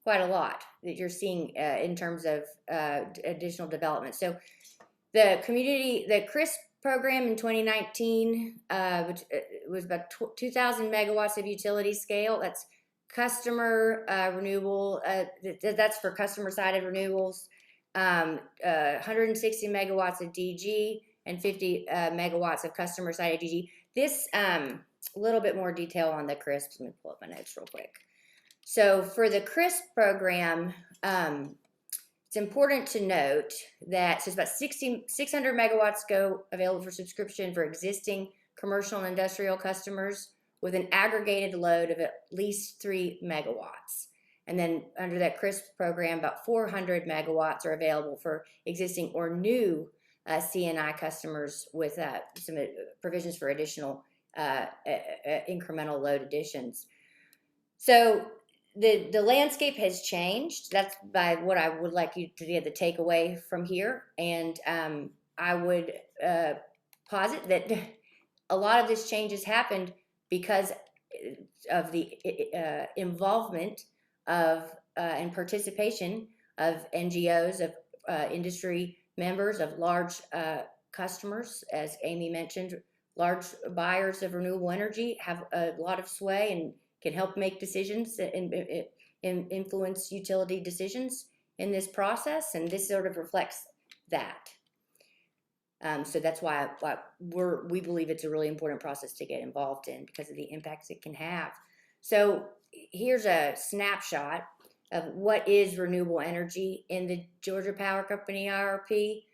a lot that you're seeing in terms of additional development. So the CRISP program in 2019, which was about 2,000 megawatts of utility scale. That's customer renewable. That's for customer-sided renewables. 160 megawatts of DG and 50 megawatts of customer-sided DG. This a little bit more detail on the CRISP. Let me pull up my notes real quick. So for the CRISP program, it's important to note that so it's about 600 megawatts go available for subscription for existing commercial and industrial customers with an aggregated load of at least 3 megawatts. And then under that CRISP program, about 400 megawatts are available for existing or new C&I customers with some provisions for additional incremental load additions. So the landscape has changed. That's by what I would like you to get the takeaway from here. And I would posit that a lot of this change has happened because of the involvement of and participation of NGOs, of industry members, of large customers. As Amy mentioned, large buyers of renewable energy have a lot of sway and can help make decisions and influence utility decisions in this process, and this sort of reflects that. So that's why we believe it's a really important process to get involved in because of the impacts it can have. So here's a snapshot of what is renewable energy in the Georgia Power Company IRP.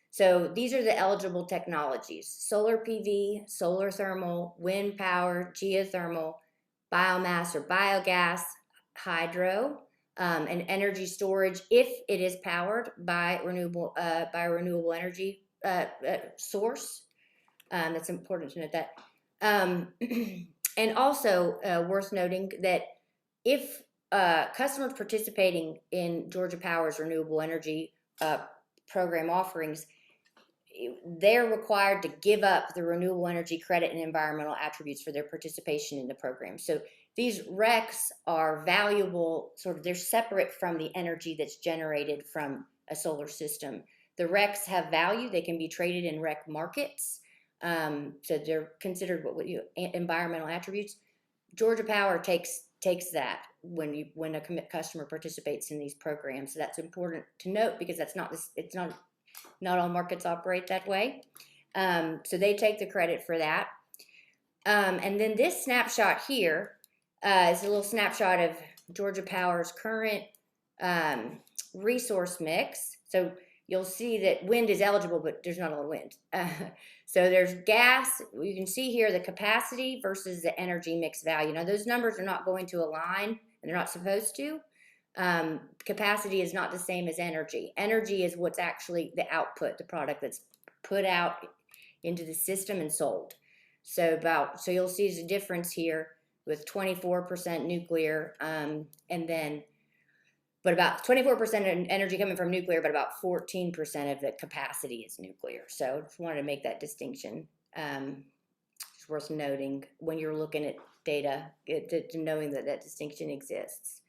So these are the eligible technologies: solar PV, solar thermal, wind power, geothermal, biomass or biogas, hydro, and energy storage if it is powered by a renewable energy source. That's important to note that. And also worth noting that if customers participating in Georgia Power's renewable energy program offerings, they're required to give up the renewable energy credit and environmental attributes for their participation in the program. So these RECs are valuable, they're separate from the energy that's generated from a solar system. The RECs have value. They can be traded in REC markets. So they're considered environmental attributes. Georgia Power takes that when a customer participates in these programs. So that's important to note because not all markets operate that way. So they take the credit for that. And then this snapshot here is a little snapshot of Georgia Power's current resource mix. So you'll see that wind is eligible, but there's not a lot of wind. So there's gas. You can see here the capacity versus the energy mix value. Now those numbers are not going to align, and they're not supposed to. Capacity is not the same as energy. Energy is what's actually the output, the product that's put out into the system and sold. So you'll see there's a difference here with 24% nuclear, but about 24% energy coming from nuclear, but about 14% of the capacity is nuclear. So just wanted to make that distinction. It's worth noting when you're looking at data, knowing that distinction exists.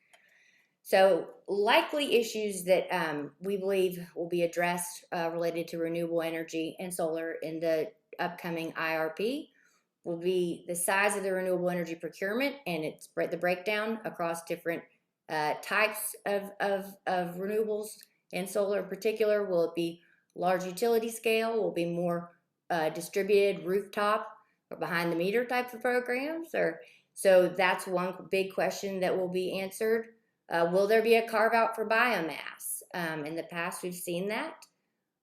So likely issues that we believe will be addressed related to renewable energy and solar in the upcoming IRP will be the size of the renewable energy procurement and the breakdown across different types of renewables and solar in particular. Will it be large utility scale? Will it be more distributed rooftop or behind the meter type of programs? So that's one big question that will be answered. Will there be a carve out for biomass? In the past, we've seen that.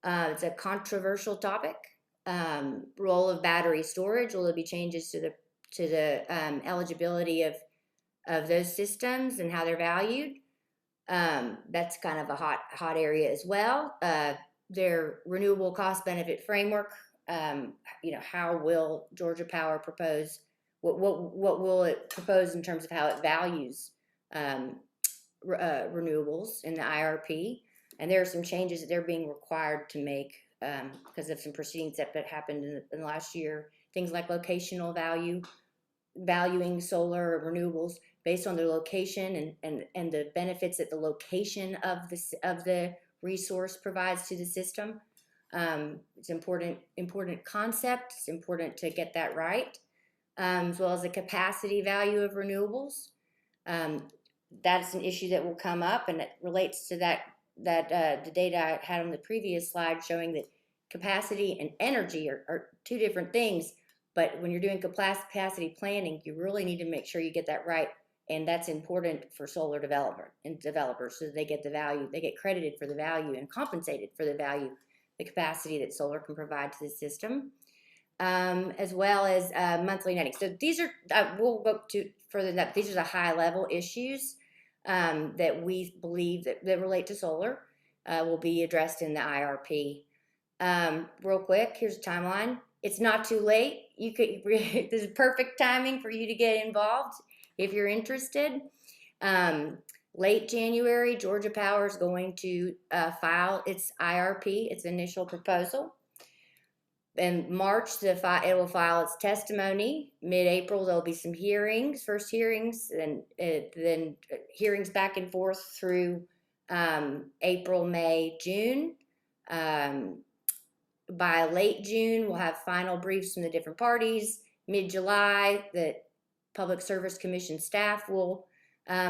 It's a controversial topic. Role of battery storage. Will there be changes to the eligibility of those systems and how they're valued? That's kind of a hot area as well. Their renewable cost benefit framework. How will Georgia Power propose what will it propose in terms of how it values renewables in the IRP. And there are some changes that they're being required to make because of some proceedings that happened in the last year. Things like locational valuing solar or renewables based on their location and the benefits that the location of the resource provides to the system. It's important concept. It's important to get that right, as well as the capacity value of renewables. That's an issue that will come up, and it relates to the data I had on the previous slide showing that capacity and energy are two different things. But when you're doing capacity planning, you really need to make sure you get that right. And that's important for solar developers so that they get the value, they get credited for the value and compensated for the value, the capacity that solar can provide to the system, as well as monthly netting. So these are, we'll go to further than that, these are the high level issues that we believe that relate to solar will be addressed in the IRP. Real quick, here's a timeline. It's not too late. You could, this is perfect timing for you to get involved if you're interested. Late January, Georgia Power is going to file its IRP, its initial proposal. In March, it will file its testimony. Mid-April, there'll be some hearings, first hearings, and then hearings back and forth through April, May, June. By late June, we'll have final briefs from the different parties. Mid-July, the Public Service Commission staff will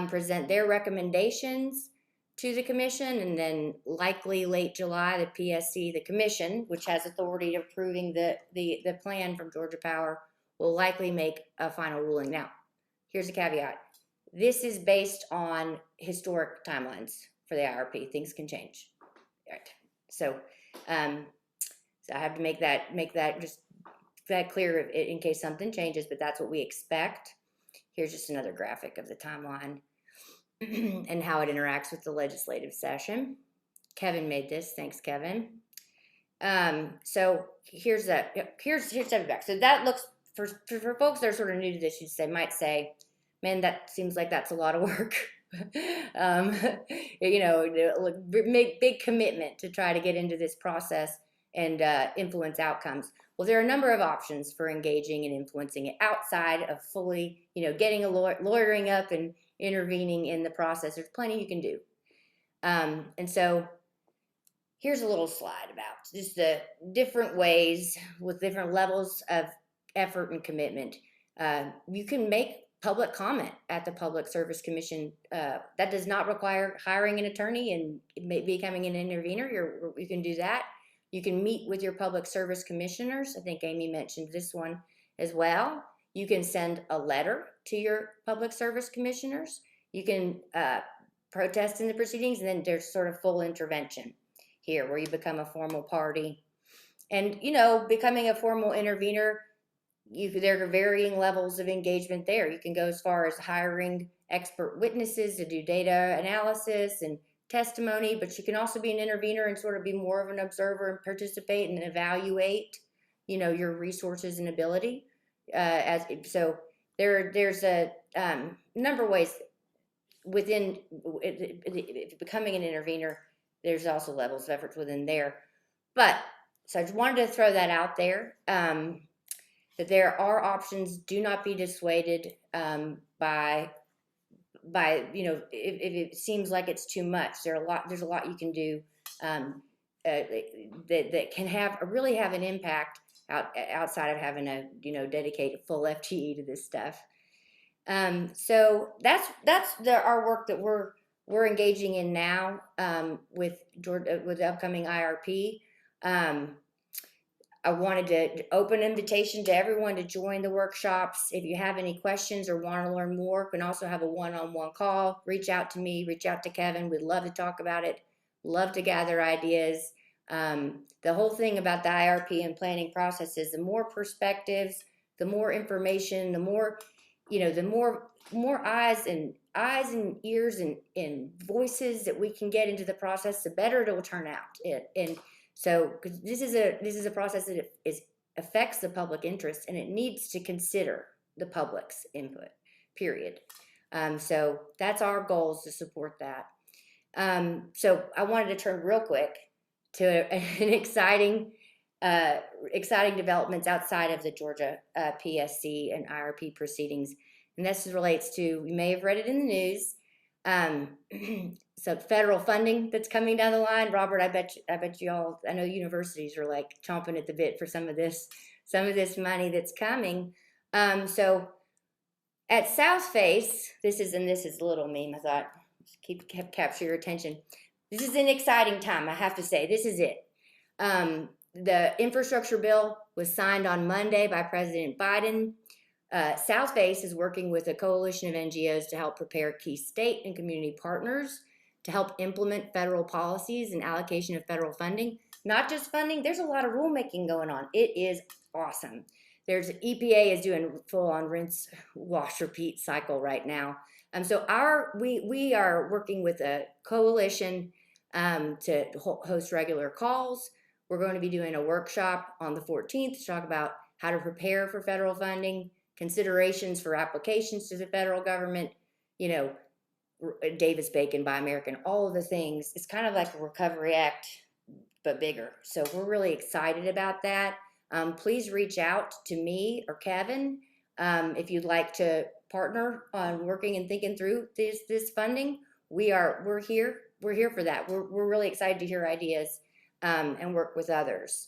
present their recommendations to the commission, and then likely late July, the PSC, the commission, which has authority of approving the plan from Georgia Power, will likely make a final ruling. Now, here's a caveat. This is based on historic timelines for the IRP. Things can change. All right. So I have to make that just that clear in case something changes, but that's what we expect. Here's just another graphic of the timeline and how it interacts with the legislative session. Kevin made this. Thanks, Kevin. So here's feedback. So that looks for folks that are sort of new to this, might say, man, that seems like that's a lot of work. Big commitment to try to get into this process and influence outcomes. Well, there are a number of options for engaging and influencing it outside of fully, getting lawyering up and intervening in the process. There's plenty you can do. And so here's a little slide about just the different ways with different levels of effort and commitment. You can make public comment at the Public Service Commission. That does not require hiring an attorney and becoming an intervener. You can do that. You can meet with your public service commissioners. I think Amy mentioned this one as well. You can send a letter to your public service commissioners. You can protest in the proceedings, and then there's sort of full intervention here where you become a formal party. And, becoming a formal intervener, there are varying levels of engagement there. You can go as far as hiring expert witnesses to do data analysis and testimony, but you can also be an intervener and sort of be more of an observer and participate and evaluate, your resources and ability. So there's a number of ways within becoming an intervener. There's also levels of efforts within there, so I just wanted to throw that out there. That there are options. Do not be dissuaded by if it seems like it's too much. There's a lot you can do that can really have an impact outside of having to dedicate a full FTE to this stuff. So that's our work that we're engaging in now with the upcoming IRP. I wanted to open invitation to everyone to join the workshops. If you have any questions or want to learn more, we can also have a one-on-one call. Reach out to me, reach out to Kevin. We'd love to talk about it, love to gather ideas. The whole thing about the IRP and planning process is the more perspectives, the more information, the more, the more eyes and ears and voices that we can get into the process, the better it will turn out. So, because this is a process that affects the public interest, and it needs to consider the public's input, period. So that's our goals to support that. So I wanted to turn real quick to an exciting developments outside of the Georgia PSC and IRP proceedings. And this relates to, you may have read it in the news, so federal funding that's coming down the line. Robert, I bet you all, I know universities are like chomping at the bit for some of this money that's coming. So at Southface, this is a little meme, I thought, capture your attention. This is an exciting time, I have to say. This is it. The infrastructure bill was signed on Monday by President Biden. Southface is working with a coalition of NGOs to help prepare key state and community partners to help implement federal policies and allocation of federal funding. Not just funding, there's a lot of rulemaking going on. It is awesome. There's EPA is doing full-on rinse, wash, repeat cycle right now. So we are working with a coalition to host regular calls. We're going to be doing a workshop on the 14th to talk about how to prepare for federal funding, considerations for applications to the federal government, Davis-Bacon, Buy American, all of the things. It's kind of like a Recovery Act, but bigger. So we're really excited about that. Please reach out to me or Kevin if you'd like to partner on working and thinking through this funding. We're here for that. We're really excited to hear ideas and work with others.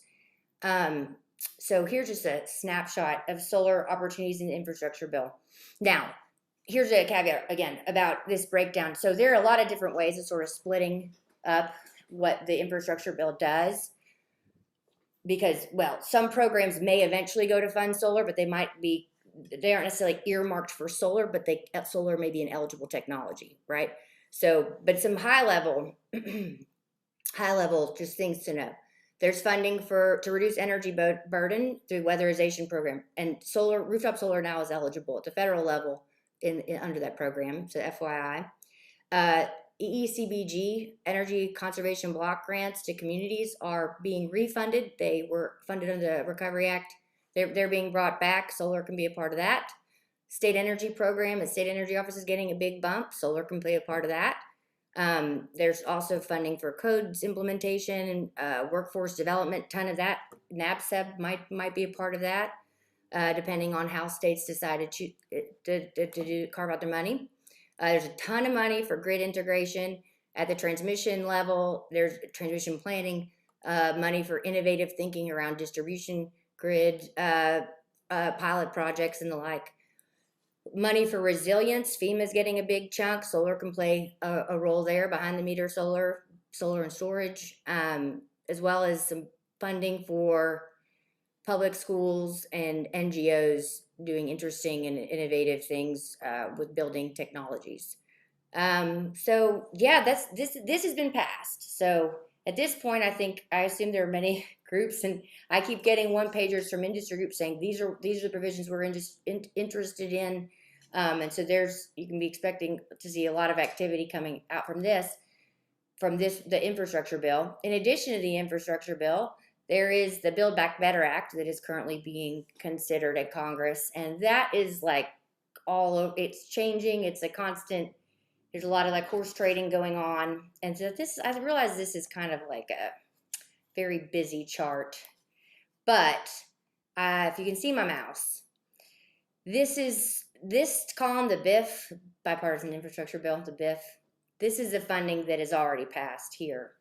So here's just a snapshot of solar opportunities in the infrastructure bill. Now, here's a caveat again about this breakdown. So there are a lot of different ways of sort of splitting up what the infrastructure bill does, because, well, some programs may eventually go to fund solar, but they aren't necessarily earmarked for solar, but solar may be an eligible technology, right? So, but some high level just things to know. There's funding to reduce energy burden through weatherization program, and rooftop solar now is eligible at the federal level under that program. So FYI, EECBG energy conservation block grants to communities are being refunded. They were funded under the Recovery Act. They're being brought back. Solar can be a part of that. State energy program, the state energy office is getting a big bump. Solar can play a part of that. There's also funding for codes implementation and workforce development. Ton of that. NABCEB might be a part of that, depending on how states decided to carve out the money. There's a ton of money for grid integration at the transmission level. There's transmission planning, money for innovative thinking around distribution grid, pilot projects and the like. Money for resilience. FEMA's getting a big chunk. Solar can play a role there, behind the meter solar and storage, as well as some funding for public schools and NGOs doing interesting and innovative things with building technologies. So yeah, this has been passed. So at this point, I assume there are many groups, and I keep getting one-pagers from industry groups saying these are the provisions we're interested in, and so you can be expecting to see a lot of activity coming out from the infrastructure bill. In addition to the infrastructure bill, there is the Build Back Better Act that is currently being considered at Congress, and that is like it's changing. It's a constant. There's a lot of like horse trading going on, and so I realize this is kind of like a very busy chart, but if you can see my mouse, this column, the BIF, Bipartisan Infrastructure Bill, the BIF, this is the funding that is already passed here,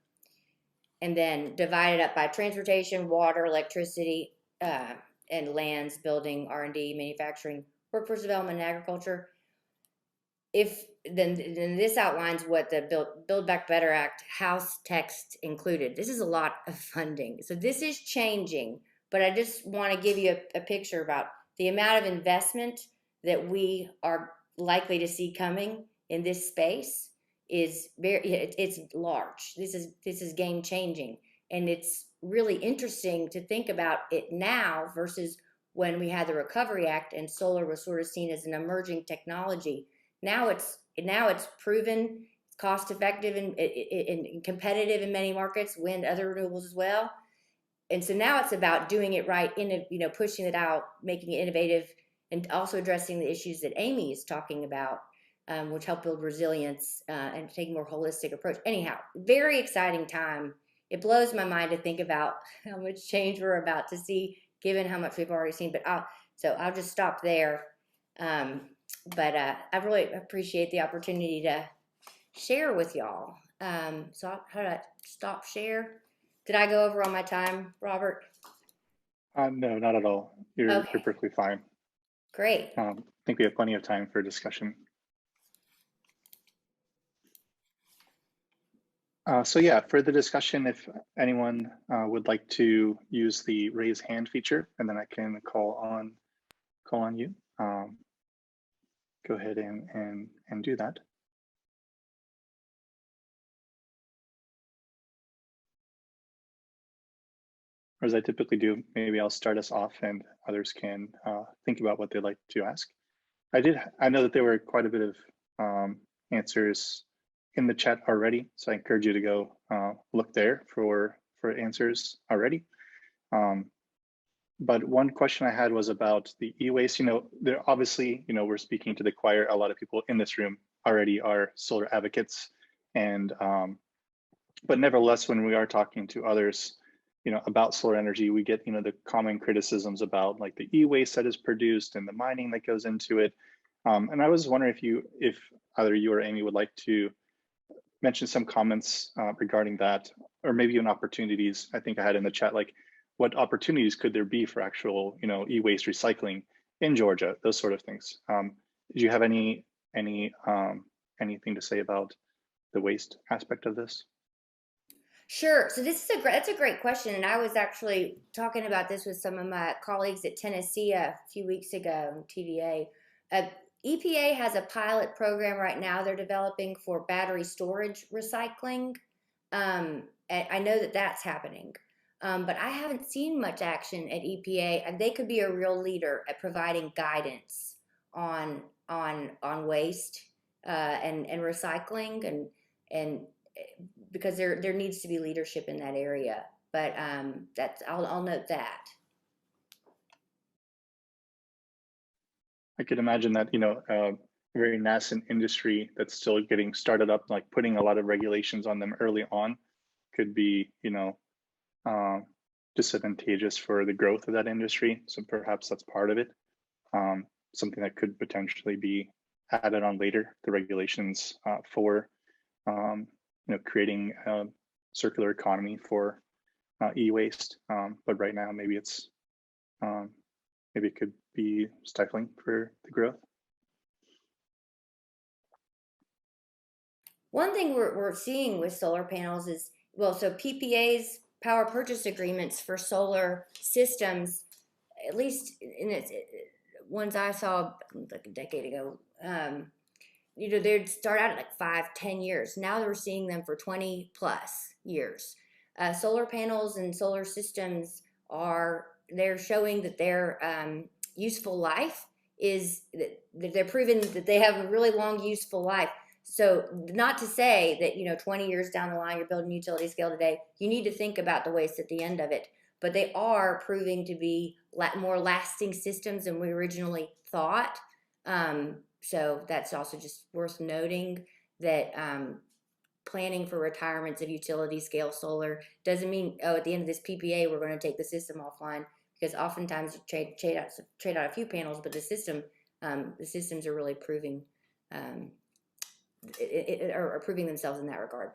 and then divided up by transportation, water, electricity, and lands, building, R&D, manufacturing, workforce development, and agriculture. Then this outlines what the Build Back Better Act House text included. This is a lot of funding. So this is changing, but I just want to give you a picture about the amount of investment that we are likely to see coming in this space it's large. This is game changing, and it's really interesting to think about it now versus when we had the Recovery Act and solar was sort of seen as an emerging technology. Now it's proven, it's cost effective and competitive in many markets, wind, other renewables as well. And so now it's about doing it right, pushing it out, making it innovative, and also addressing the issues that Amy is talking about, which help build resilience and take a more holistic approach. Anyhow, very exciting time. It blows my mind to think about how much change we're about to see, given how much we've already seen. But I'll just stop there. I really appreciate the opportunity to share with y'all. So how do I stop share? Did I go over all my time, Robert? No, not at all. You're perfectly fine. Great. I think we have plenty of time for discussion. So yeah, for the discussion, if anyone would like to use the raise hand feature, and then I can call on you. Go ahead and do that. Or as I typically do, maybe I'll start us off and others can think about what they'd like to ask. I know that there were quite a bit of answers in the chat already, so I encourage you to go look there for answers already. But one question I had was about the e-waste. There obviously, we're speaking to the choir. A lot of people in this room already are solar advocates, and but nevertheless, when we are talking to others, about solar energy, we get, the common criticisms about like the e-waste that is produced and the mining that goes into it. And I was wondering if either you or Amy would like to mention some comments regarding that, or maybe even opportunities. I think I had in the chat, like what opportunities could there be for actual, e-waste recycling in Georgia, those sort of things. Did you have anything to say about the waste aspect of this? Sure. So that's a great question, and I was actually talking about this with some of my colleagues at Tennessee a few weeks ago on TVA. EPA has a pilot program right now they're developing for battery storage recycling. And I know that that's happening, but I haven't seen much action at EPA. And they could be a real leader at providing guidance on waste and recycling and because there needs to be leadership in that area. But I'll note that. I could imagine that, a very nascent industry that's still getting started up, like putting a lot of regulations on them early on could be, disadvantageous for the growth of that industry. So perhaps that's part of it. Something that could potentially be added on later, the regulations for, creating a circular economy for e-waste. But right now, maybe it could be stifling for the growth. One thing we're seeing with solar panels is, so PPAs, power purchase agreements for solar systems, at least in its ones I saw like a decade ago, they'd start out at like 5-10 years. Now we're seeing them for 20+ years. Solar panels and solar systems they're showing that their useful life is that they're proven that they have a really long useful life. So not to say that 20 years down the line you're building utility scale today, you need to think about the waste at the end of it. But they are proving to be more lasting systems than we originally thought. So that's also just worth noting that planning for retirements of utility scale solar doesn't mean, at the end of this PPA, we're going to take the system offline, because oftentimes you trade out a few panels, but the systems are really proving are proving themselves in that regard.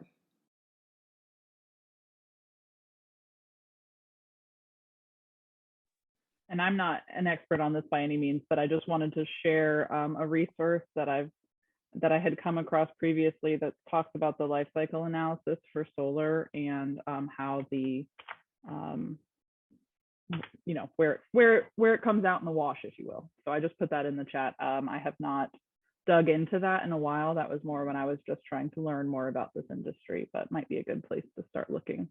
And I'm not an expert on this by any means, but I just wanted to share a resource that I had come across previously that talks about the life cycle analysis for solar and how the where it comes out in the wash, if you will. So I just put that in the chat. I have not dug into that in a while. That was more when I was just trying to learn more about this industry, but might be a good place to start looking.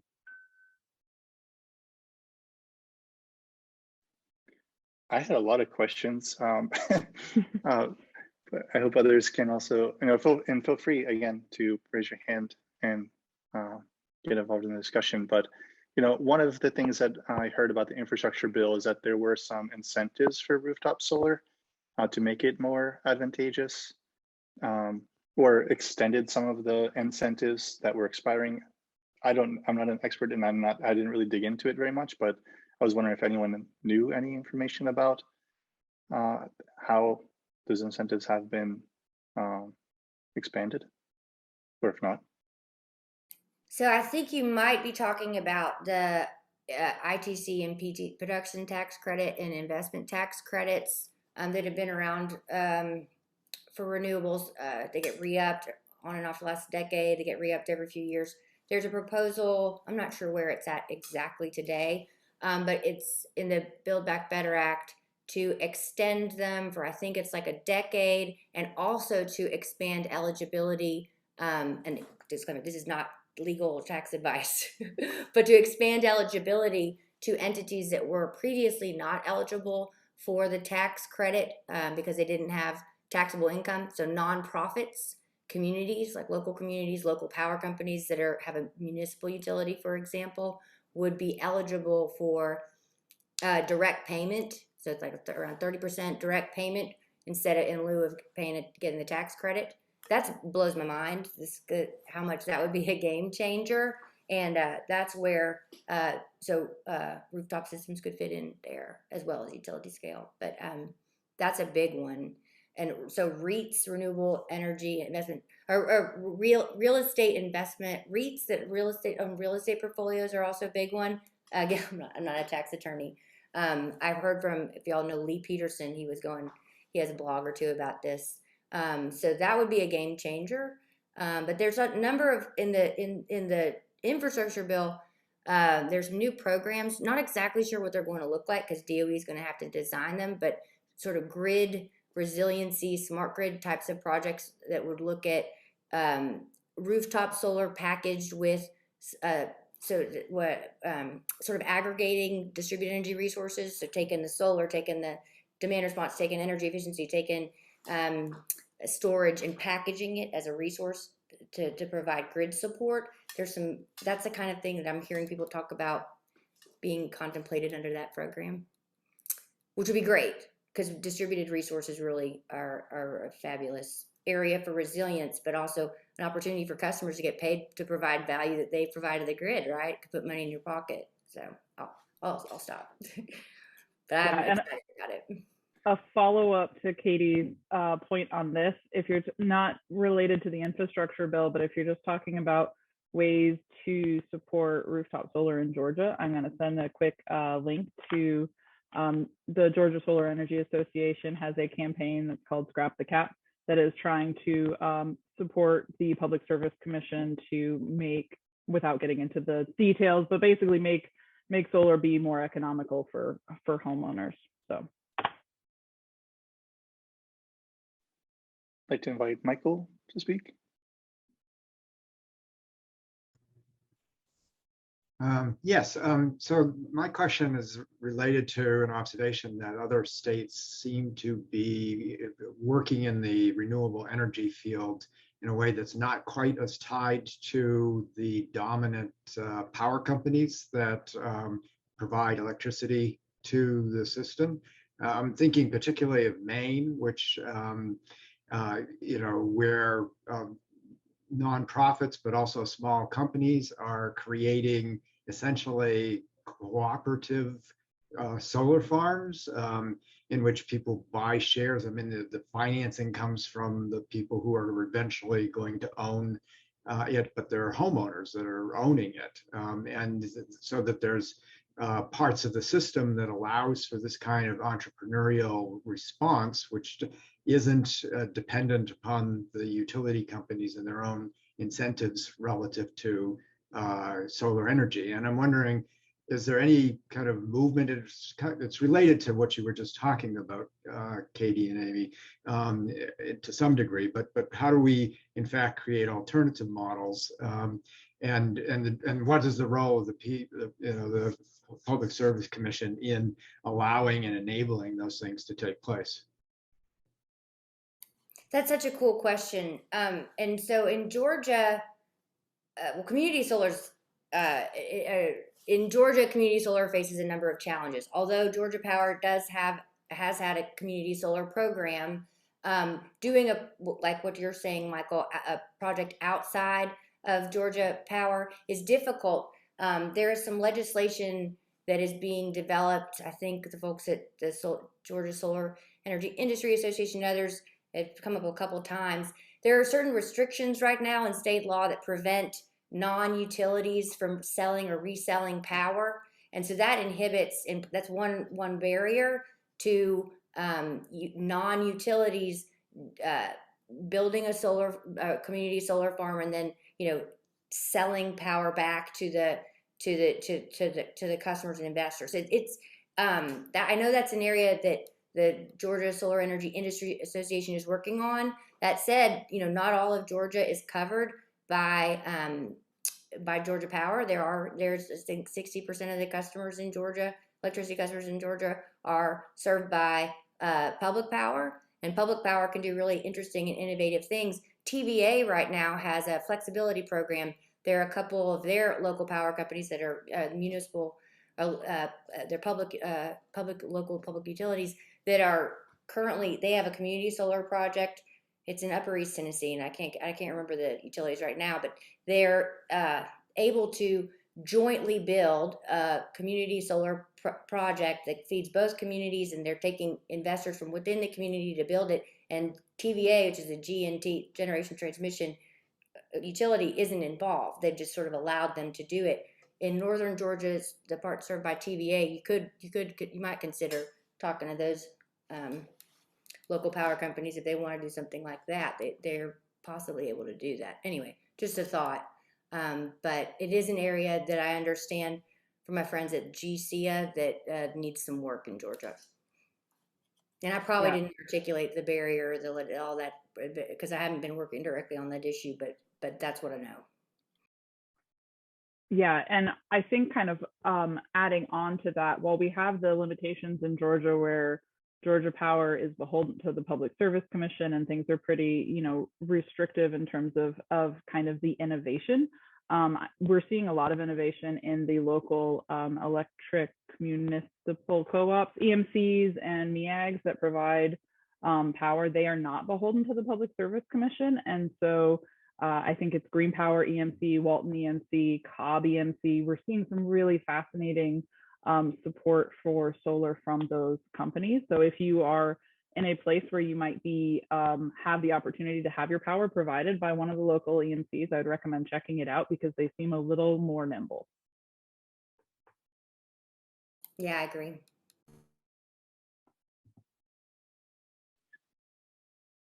I had a lot of questions, but I hope others can also, feel free again to raise your hand and get involved in the discussion. But one of the things that I heard about the infrastructure bill is that there were some incentives for rooftop solar. to make it more advantageous, or extended some of the incentives that were expiring. I'm not an expert, and I didn't really dig into it very much, but I was wondering if anyone knew any information about how those incentives have been expanded, or if not. So I think you might be talking about the ITC and PT production tax credit and investment tax credits that have been around for renewables. They get re-upped on and off the last decade. They get re-upped every few years. There's a proposal, I'm not sure where it's at exactly today, but it's in the Build Back Better Act to extend them for, I think it's like a decade, and also to expand eligibility. And disclaimer, this is not legal tax advice, but to expand eligibility to entities that were previously not eligible for the tax credit because they didn't have taxable income. So nonprofits, communities like local communities, local power companies that have a municipal utility, for example, would be eligible for direct payment. So it's like around 30% direct payment instead of in lieu of getting the tax credit. That blows my mind. How much that would be a game changer, and that's where rooftop systems could fit in there as well as utility scale. But that's a big one. And so REITs, renewable energy investment, or real estate investment REITs that real estate portfolios are also a big one. Again, I'm not a tax attorney. I've heard from, if y'all know Lee Peterson, he has a blog or two about this. So that would be a game changer. But there's a number of in the infrastructure bill. There's new programs. Not exactly sure what they're going to look like because DOE is going to have to design them. But sort of grid resiliency, smart grid types of projects that would look at rooftop solar packaged with sort of aggregating distributed energy resources. So taking the solar, taking the demand response, taking energy efficiency, taking storage and packaging it as a resource to provide grid support. That's the kind of thing that I'm hearing people talk about being contemplated under that program, which would be great because distributed resources really are a fabulous area for resilience, but also an opportunity for customers to get paid to provide value that they provide to the grid, right? To put money in your pocket. So I'll stop. But I'm excited about it. A follow-up to Katie's point on this, if you're not related to the infrastructure bill, but if you're just talking about ways to support rooftop solar in Georgia, I'm going to send a quick link to the Georgia Solar Energy Association has a campaign that's called Scrap the Cap that is trying to support the Public Service Commission to make, without getting into the details, but basically make solar be more economical for homeowners. So I'd like to invite Michael to speak. Yes, so my question is related to an observation that other states seem to be working in the renewable energy field in a way that's not quite as tied to the dominant power companies that provide electricity to the system. I'm thinking particularly of Maine, which where nonprofits, but also small companies are creating essentially cooperative solar farms in which people buy shares. I mean, the financing comes from the people who are eventually going to own it, but they're homeowners that are owning it. And so that there's parts of the system that allows for this kind of entrepreneurial response, which isn't dependent upon the utility companies and their own incentives relative to solar energy. And I'm wondering, is there any kind of movement? It's related to what you were just talking about, Katie and Amy, to some degree. But how do we, in fact, create alternative models? And what is the role of the Public Service Commission in allowing and enabling those things to take place? That's such a cool question. And so in Georgia, community solar's in Georgia, community solar faces a number of challenges. Although Georgia Power does have has had a community solar program. Doing like what you're saying, Michael, a project outside of Georgia Power is difficult. There is some legislation that is being developed. I think the folks at the Georgia Solar Energy Industry Association and others have come up a couple of times. There are certain restrictions right now in state law that prevent non-utilities from selling or reselling power. And so that inhibits, and that's one barrier to non-utilities building a community solar farm and then, selling power back to the customers and investors. I know that's an area that the Georgia Solar Energy Industry Association is working on. That said, not all of Georgia is covered by Georgia Power. There's I think 60% of the customers in Georgia, electricity customers in Georgia, are served by public power, and public power can do really interesting and innovative things. TVA right now has a flexibility program. There are a couple of their local power companies that are municipal, they're local public utilities that are currently, they have a community solar project. It's in Upper East Tennessee, and I can't remember the utilities right now, but they're able to jointly build a community solar project that feeds both communities, and they're taking investors from within the community to build it. And TVA, which is a GNT, generation transmission utility, isn't involved. They've just sort of allowed them to do it. In northern Georgia, the part served by TVA, you might consider talking to those local power companies if they want to do something like that. They're possibly able to do that. Anyway, just a thought. But it is an area that I understand from my friends at GCA that needs some work in Georgia. And I probably didn't articulate the barrier, all that, because I haven't been working directly on that issue, but that's what I know. Yeah, and I think kind of adding on to that, while we have the limitations in Georgia where Georgia Power is beholden to the Public Service Commission and things are pretty, restrictive in terms of kind of the innovation. We're seeing a lot of innovation in the local electric municipal co-ops, EMCs and MEAGs that provide power. They are not beholden to the Public Service Commission. And so I think it's Green Power EMC, Walton EMC, Cobb EMC. We're seeing some really fascinating support for solar from those companies. So if you are in a place where you might be have the opportunity to have your power provided by one of the local EMCs, I would recommend checking it out because they seem a little more nimble. Yeah, I agree.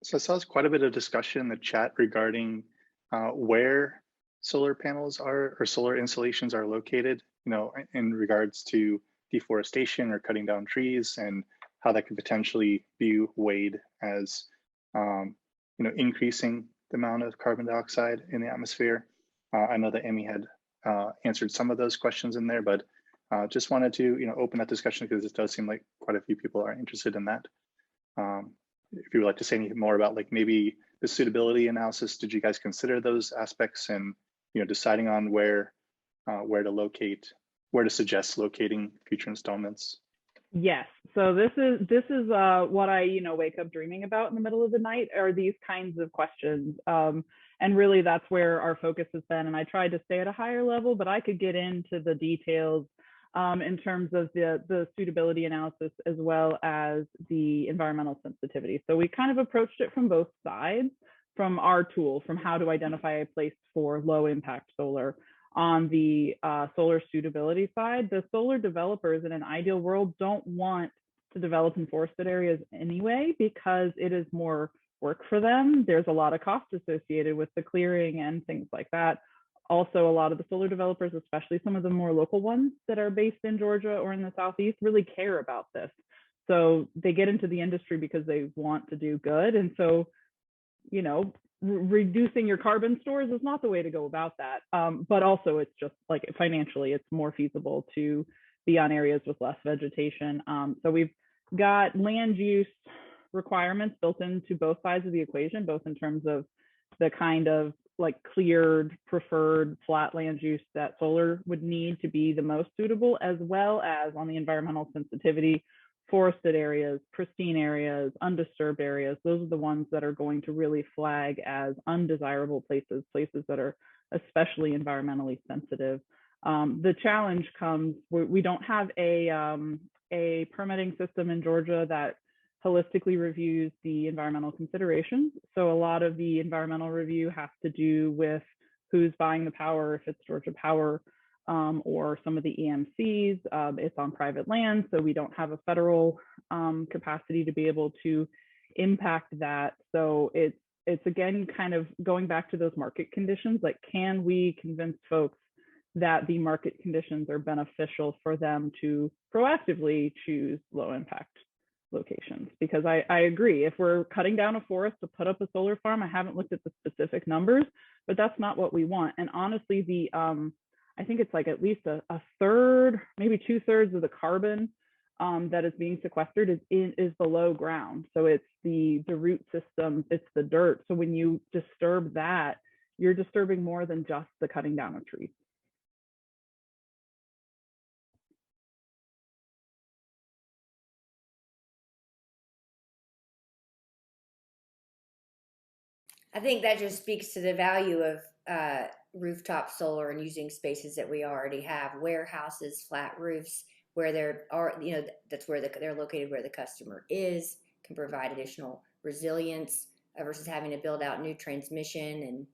So I saw quite a bit of discussion in the chat regarding where solar panels are or solar installations are located, in regards to deforestation or cutting down trees, and how that could potentially be weighed as, increasing the amount of carbon dioxide in the atmosphere. I know that Emmy had answered some of those questions in there, but just wanted to, open that discussion because it does seem like quite a few people are interested in that. If you would like to say anything more about like maybe the suitability analysis, did you guys consider those aspects and, deciding on where to suggest locating future installments? Yes. So this is what I, wake up dreaming about in the middle of the night, are these kinds of questions. And really that's where our focus has been. And I tried to stay at a higher level, but I could get into the details in terms of the suitability analysis as well as the environmental sensitivity. So we kind of approached it from both sides, from our tool, from how to identify a place for low impact solar. On the solar suitability side, the solar developers in an ideal world don't want to develop in forested areas anyway, because it is more work for them. There's a lot of cost associated with the clearing and things like that. Also, a lot of the solar developers, especially some of the more local ones that are based in Georgia or in the Southeast, really care about this. So they get into the industry because they want to do good. And so, reducing your carbon stores is not the way to go about that. But also it's just like financially, it's more feasible to be on areas with less vegetation. So we've got land use requirements built into both sides of the equation, both in terms of the kind of like cleared, preferred flat land use that solar would need to be the most suitable, as well as on the environmental sensitivity forested areas, pristine areas, undisturbed areas. Those are the ones that are going to really flag as undesirable places, places that are especially environmentally sensitive. The challenge comes, we don't have a permitting system in Georgia that holistically reviews the environmental considerations. So a lot of the environmental review has to do with who's buying the power, if it's Georgia Power or some of the EMCs. It's on private land, so we don't have a federal capacity to be able to impact that. So it's again kind of going back to those market conditions. Like, can we convince folks that the market conditions are beneficial for them to proactively choose low impact locations? Because I agree, if we're cutting down a forest to put up a solar farm, I haven't looked at the specific numbers, but that's not what we want. And honestly, the I think it's like at least a third, maybe 2/3 of the carbon that is being sequestered is below ground. So it's the root system, it's the dirt. So when you disturb that, you're disturbing more than just the cutting down of trees. I think that just speaks to the value of rooftop solar and using spaces that we already have, warehouses, flat roofs, where there are, that's where they're located, where the customer is, can provide additional resilience versus having to build out new transmission.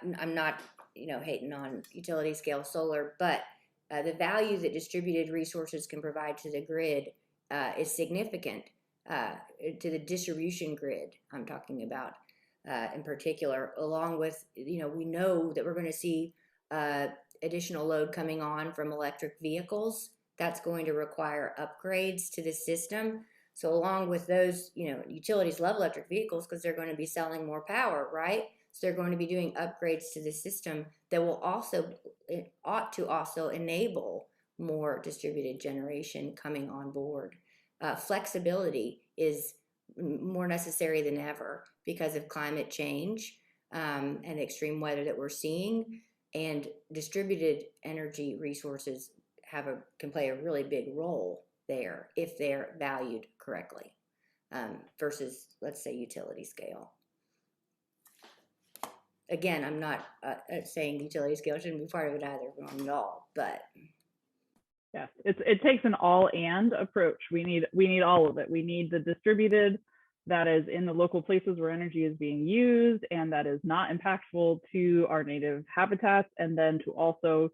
And I'm not, hating on utility scale solar, but the value that distributed resources can provide to the grid is significant, to the distribution grid I'm talking about. In particular, along with, we know that we're going to see additional load coming on from electric vehicles. That's going to require upgrades to the system. So along with those, utilities love electric vehicles because they're going to be selling more power, right? So they're going to be doing upgrades to the system that ought to also enable more distributed generation coming on board. Flexibility is more necessary than ever because of climate change and extreme weather that we're seeing, and distributed energy resources can play a really big role there if they're valued correctly versus, let's say, utility scale. Again, I'm not saying utility scale shouldn't be part of it either, not at all, but yes, it takes an all-and approach. We need all of it. We need the distributed that is in the local places where energy is being used and that is not impactful to our native habitats, and then to also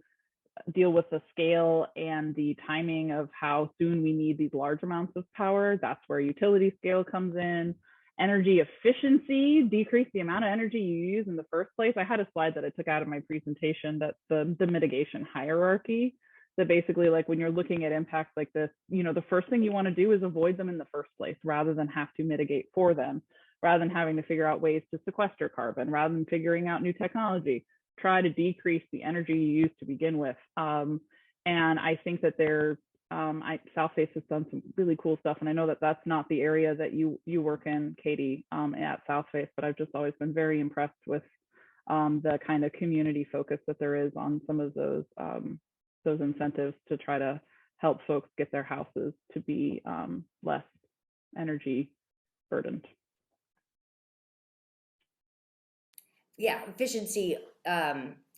deal with the scale and the timing of how soon we need these large amounts of power. That's where utility scale comes in. Energy efficiency, decrease the amount of energy you use in the first place. I had a slide that I took out of my presentation that's the mitigation hierarchy. That basically, like, when you're looking at impacts like this, the first thing you want to do is avoid them in the first place, rather than have to mitigate for them, rather than having to figure out ways to sequester carbon, rather than figuring out new technology. Try to decrease the energy you use to begin with. And I think that Southface has done some really cool stuff. And I know that that's not the area that you work in, Katie, at Southface, but I've just always been very impressed with the kind of community focus that there is on some of those incentives to try to help folks get their houses to be less energy burdened. Yeah, efficiency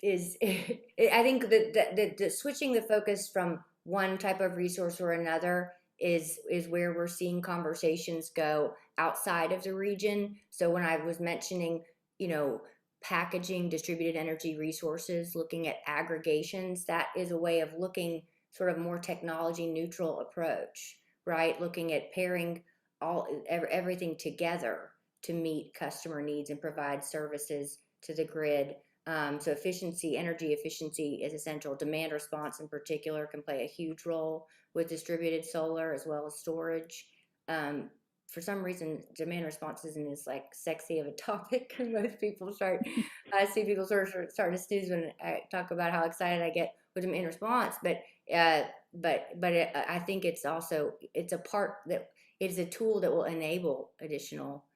is, I think that the switching the focus from one type of resource or another is where we're seeing conversations go outside of the region. So when I was mentioning, packaging distributed energy resources, looking at aggregations, that is a way of looking sort of more technology neutral approach, right? Looking at pairing everything together to meet customer needs and provide services to the grid. So energy efficiency is essential. Demand response in particular can play a huge role with distributed solar as well as storage. For some reason, demand response isn't as sexy of a topic. Most people I see people sort of to snooze when I talk about how excited I get with demand response. But I think it's a tool that will enable additional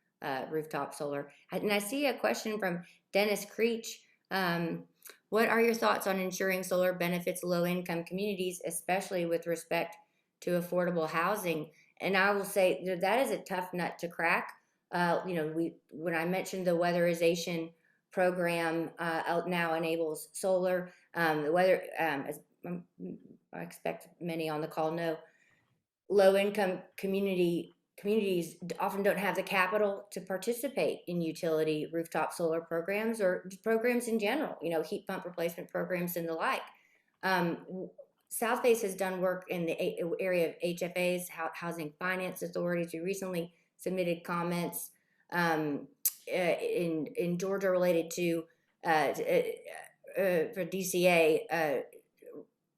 rooftop solar. And I see a question from Dennis Creech. What are your thoughts on ensuring solar benefits low-income communities, especially with respect to affordable housing? and I will say that is a tough nut to crack. When I mentioned the weatherization program now enables solar. The weather, as I expect many on the call know, low-income communities often don't have the capital to participate in utility rooftop solar programs or programs in general, heat pump replacement programs and the like. Southface has done work in the area of HFAs, housing finance authorities. We recently submitted comments in Georgia related to for DCA,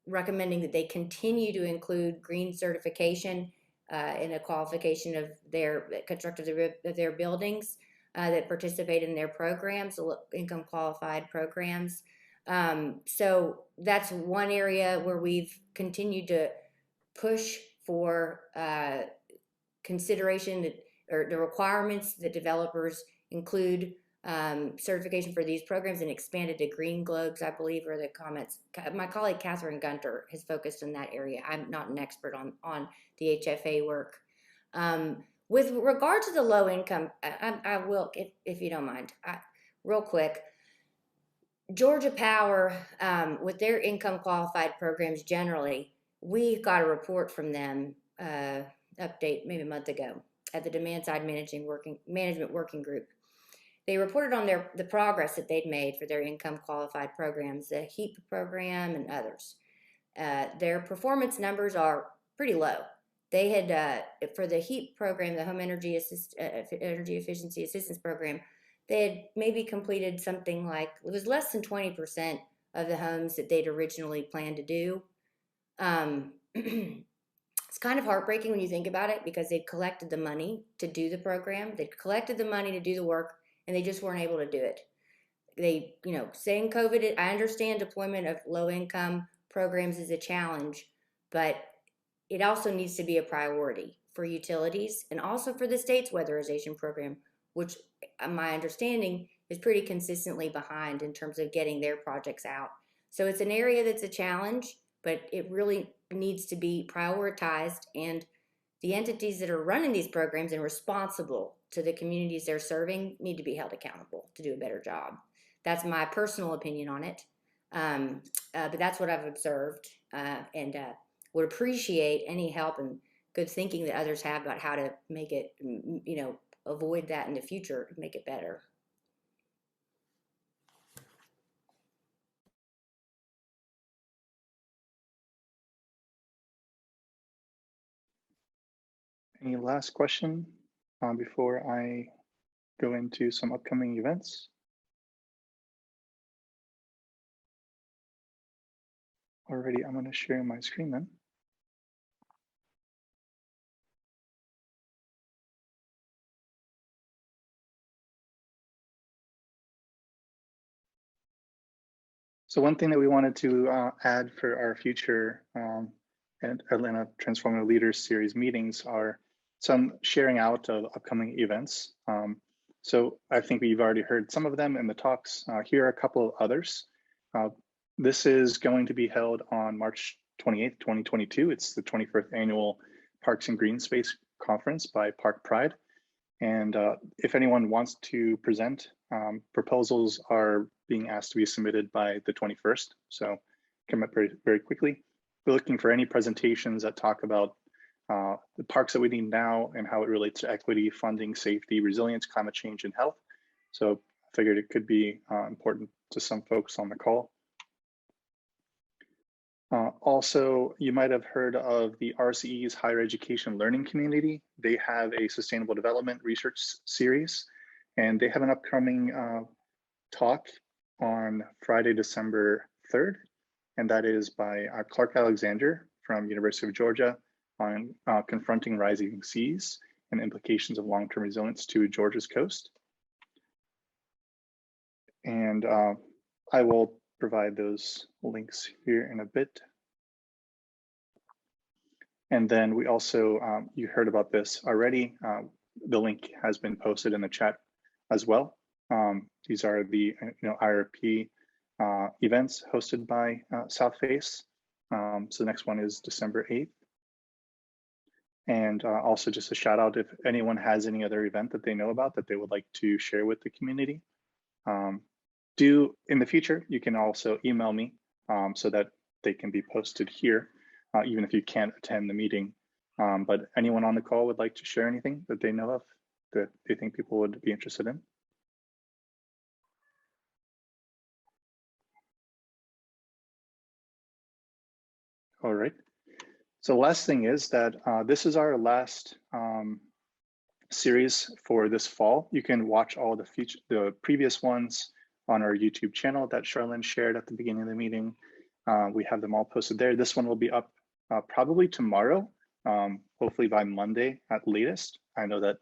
recommending that they continue to include green certification in a qualification of their construction of their buildings that participate in their programs, income qualified programs. So that's one area where we've continued to push for consideration that, or the requirements that developers include certification for these programs, and expanded to green globes, I believe, are the comments. My colleague Catherine Gunter has focused in that area. I'm not an expert on the HFA work. With regard to the low income, I will, if you don't mind, real quick. Georgia Power, with their income qualified programs generally, we got a report from them, update maybe a month ago, at the Demand Side Management Working Group. They reported on the progress that they'd made for their income qualified programs, the HEAP program and others. Their performance numbers are pretty low. They had, for the HEAP program, the Home Energy Efficiency Assistance Program, they had maybe completed something like, it was less than 20% of the homes that they'd originally planned to do. It's kind of heartbreaking when you think about it, because they'd collected the money to do the program, they'd collected the money to do the work, and they just weren't able to do it. They, saying COVID, I understand deployment of low income programs is a challenge, but it also needs to be a priority for utilities and also for the state's weatherization program, which my understanding is pretty consistently behind in terms of getting their projects out. So it's an area that's a challenge, but it really needs to be prioritized, and the entities that are running these programs and responsible to the communities they're serving need to be held accountable to do a better job. That's my personal opinion on it, but that's what I've observed, and would appreciate any help and good thinking that others have about how to make it, avoid that in the future, make it better. Any last question before I go into some upcoming events? Alrighty, I'm going to share my screen then. So one thing that we wanted to add for our future Atlanta Transformative Leaders Series meetings are some sharing out of upcoming events. So I think we've already heard some of them in the talks. Here are a couple of others. This is going to be held on March 28th, 2022. It's the 21st Annual Parks and Green Space Conference by Park Pride. And if anyone wants to present, proposals are being asked to be submitted by the 21st. So come up very, very quickly. We're looking for any presentations that talk about the parks that we need now and how it relates to equity, funding, safety, resilience, climate change, and health. So I figured it could be important to some folks on the call. Also, you might have heard of the RCE's Higher Education Learning Community. They have a Sustainable Development Research Series, and they have an upcoming talk on Friday, December 3rd, and that is by Clark Alexander from University of Georgia on confronting rising seas and implications of long-term resilience to Georgia's coast. And I will provide those links here in a bit. And then we also, you heard about this already, the link has been posted in the chat as well. These are the IRP events hosted by Southface. So the next one is December 8th. And also just a shout out if anyone has any other event that they know about that they would like to share with the community. In the future, you can also email me so that they can be posted here, even if you can't attend the meeting. But anyone on the call would like to share anything that they know of that they think people would be interested in? All right. So the last thing is that this is our last series for this fall. You can watch all the previous ones on our YouTube channel that Charlene shared at the beginning of the meeting. We have them all posted there. This one will be up probably tomorrow, hopefully by Monday at latest. I know that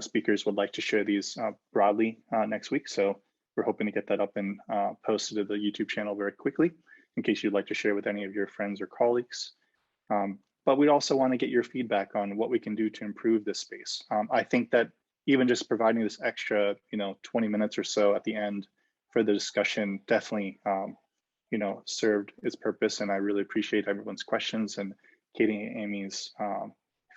speakers would like to share these broadly next week, so we're hoping to get that up and posted to the YouTube channel very quickly in case you'd like to share with any of your friends or colleagues. But we also want to get your feedback on what we can do to improve this space. I think that even just providing this extra, 20 minutes or so at the end for the discussion definitely, served its purpose. And I really appreciate everyone's questions and Katie and Amy's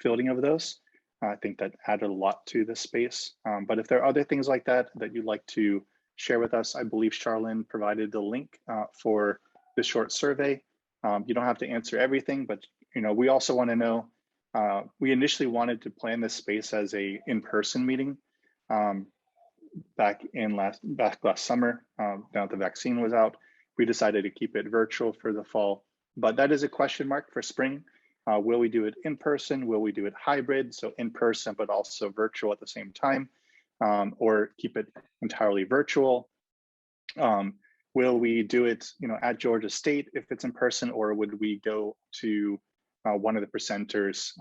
fielding of those. I think that added a lot to this space. But if there are other things like that that you'd like to share with us, I believe Charlene provided the link for the short survey. You don't have to answer everything, but we also want to know, we initially wanted to plan this space as a in-person meeting back last summer. Now that the vaccine was out, we decided to keep it virtual for the fall, but that is a question mark for spring. Will we do it in person? Will we do it hybrid? So in person, but also virtual at the same time, or keep it entirely virtual? Will we do it, at Georgia State if it's in person, or would we go to one of the presenters'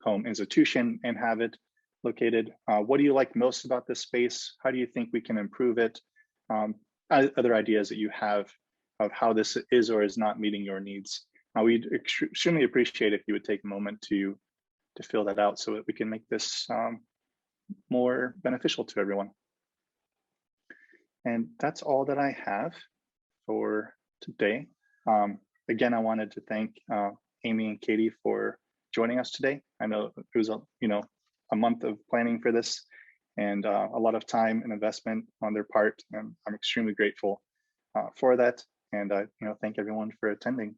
home institution and have it located? What do you like most about this space? How do you think we can improve it? Other ideas that you have of how this is or is not meeting your needs. We'd extremely appreciate if you would take a moment to fill that out so that we can make this more beneficial to everyone. And that's all that I have for today. Again, I wanted to thank Amy and Katie for joining us today. I know it was a month of planning for this and a lot of time and investment on their part, and I'm extremely grateful for that. And thank everyone for attending.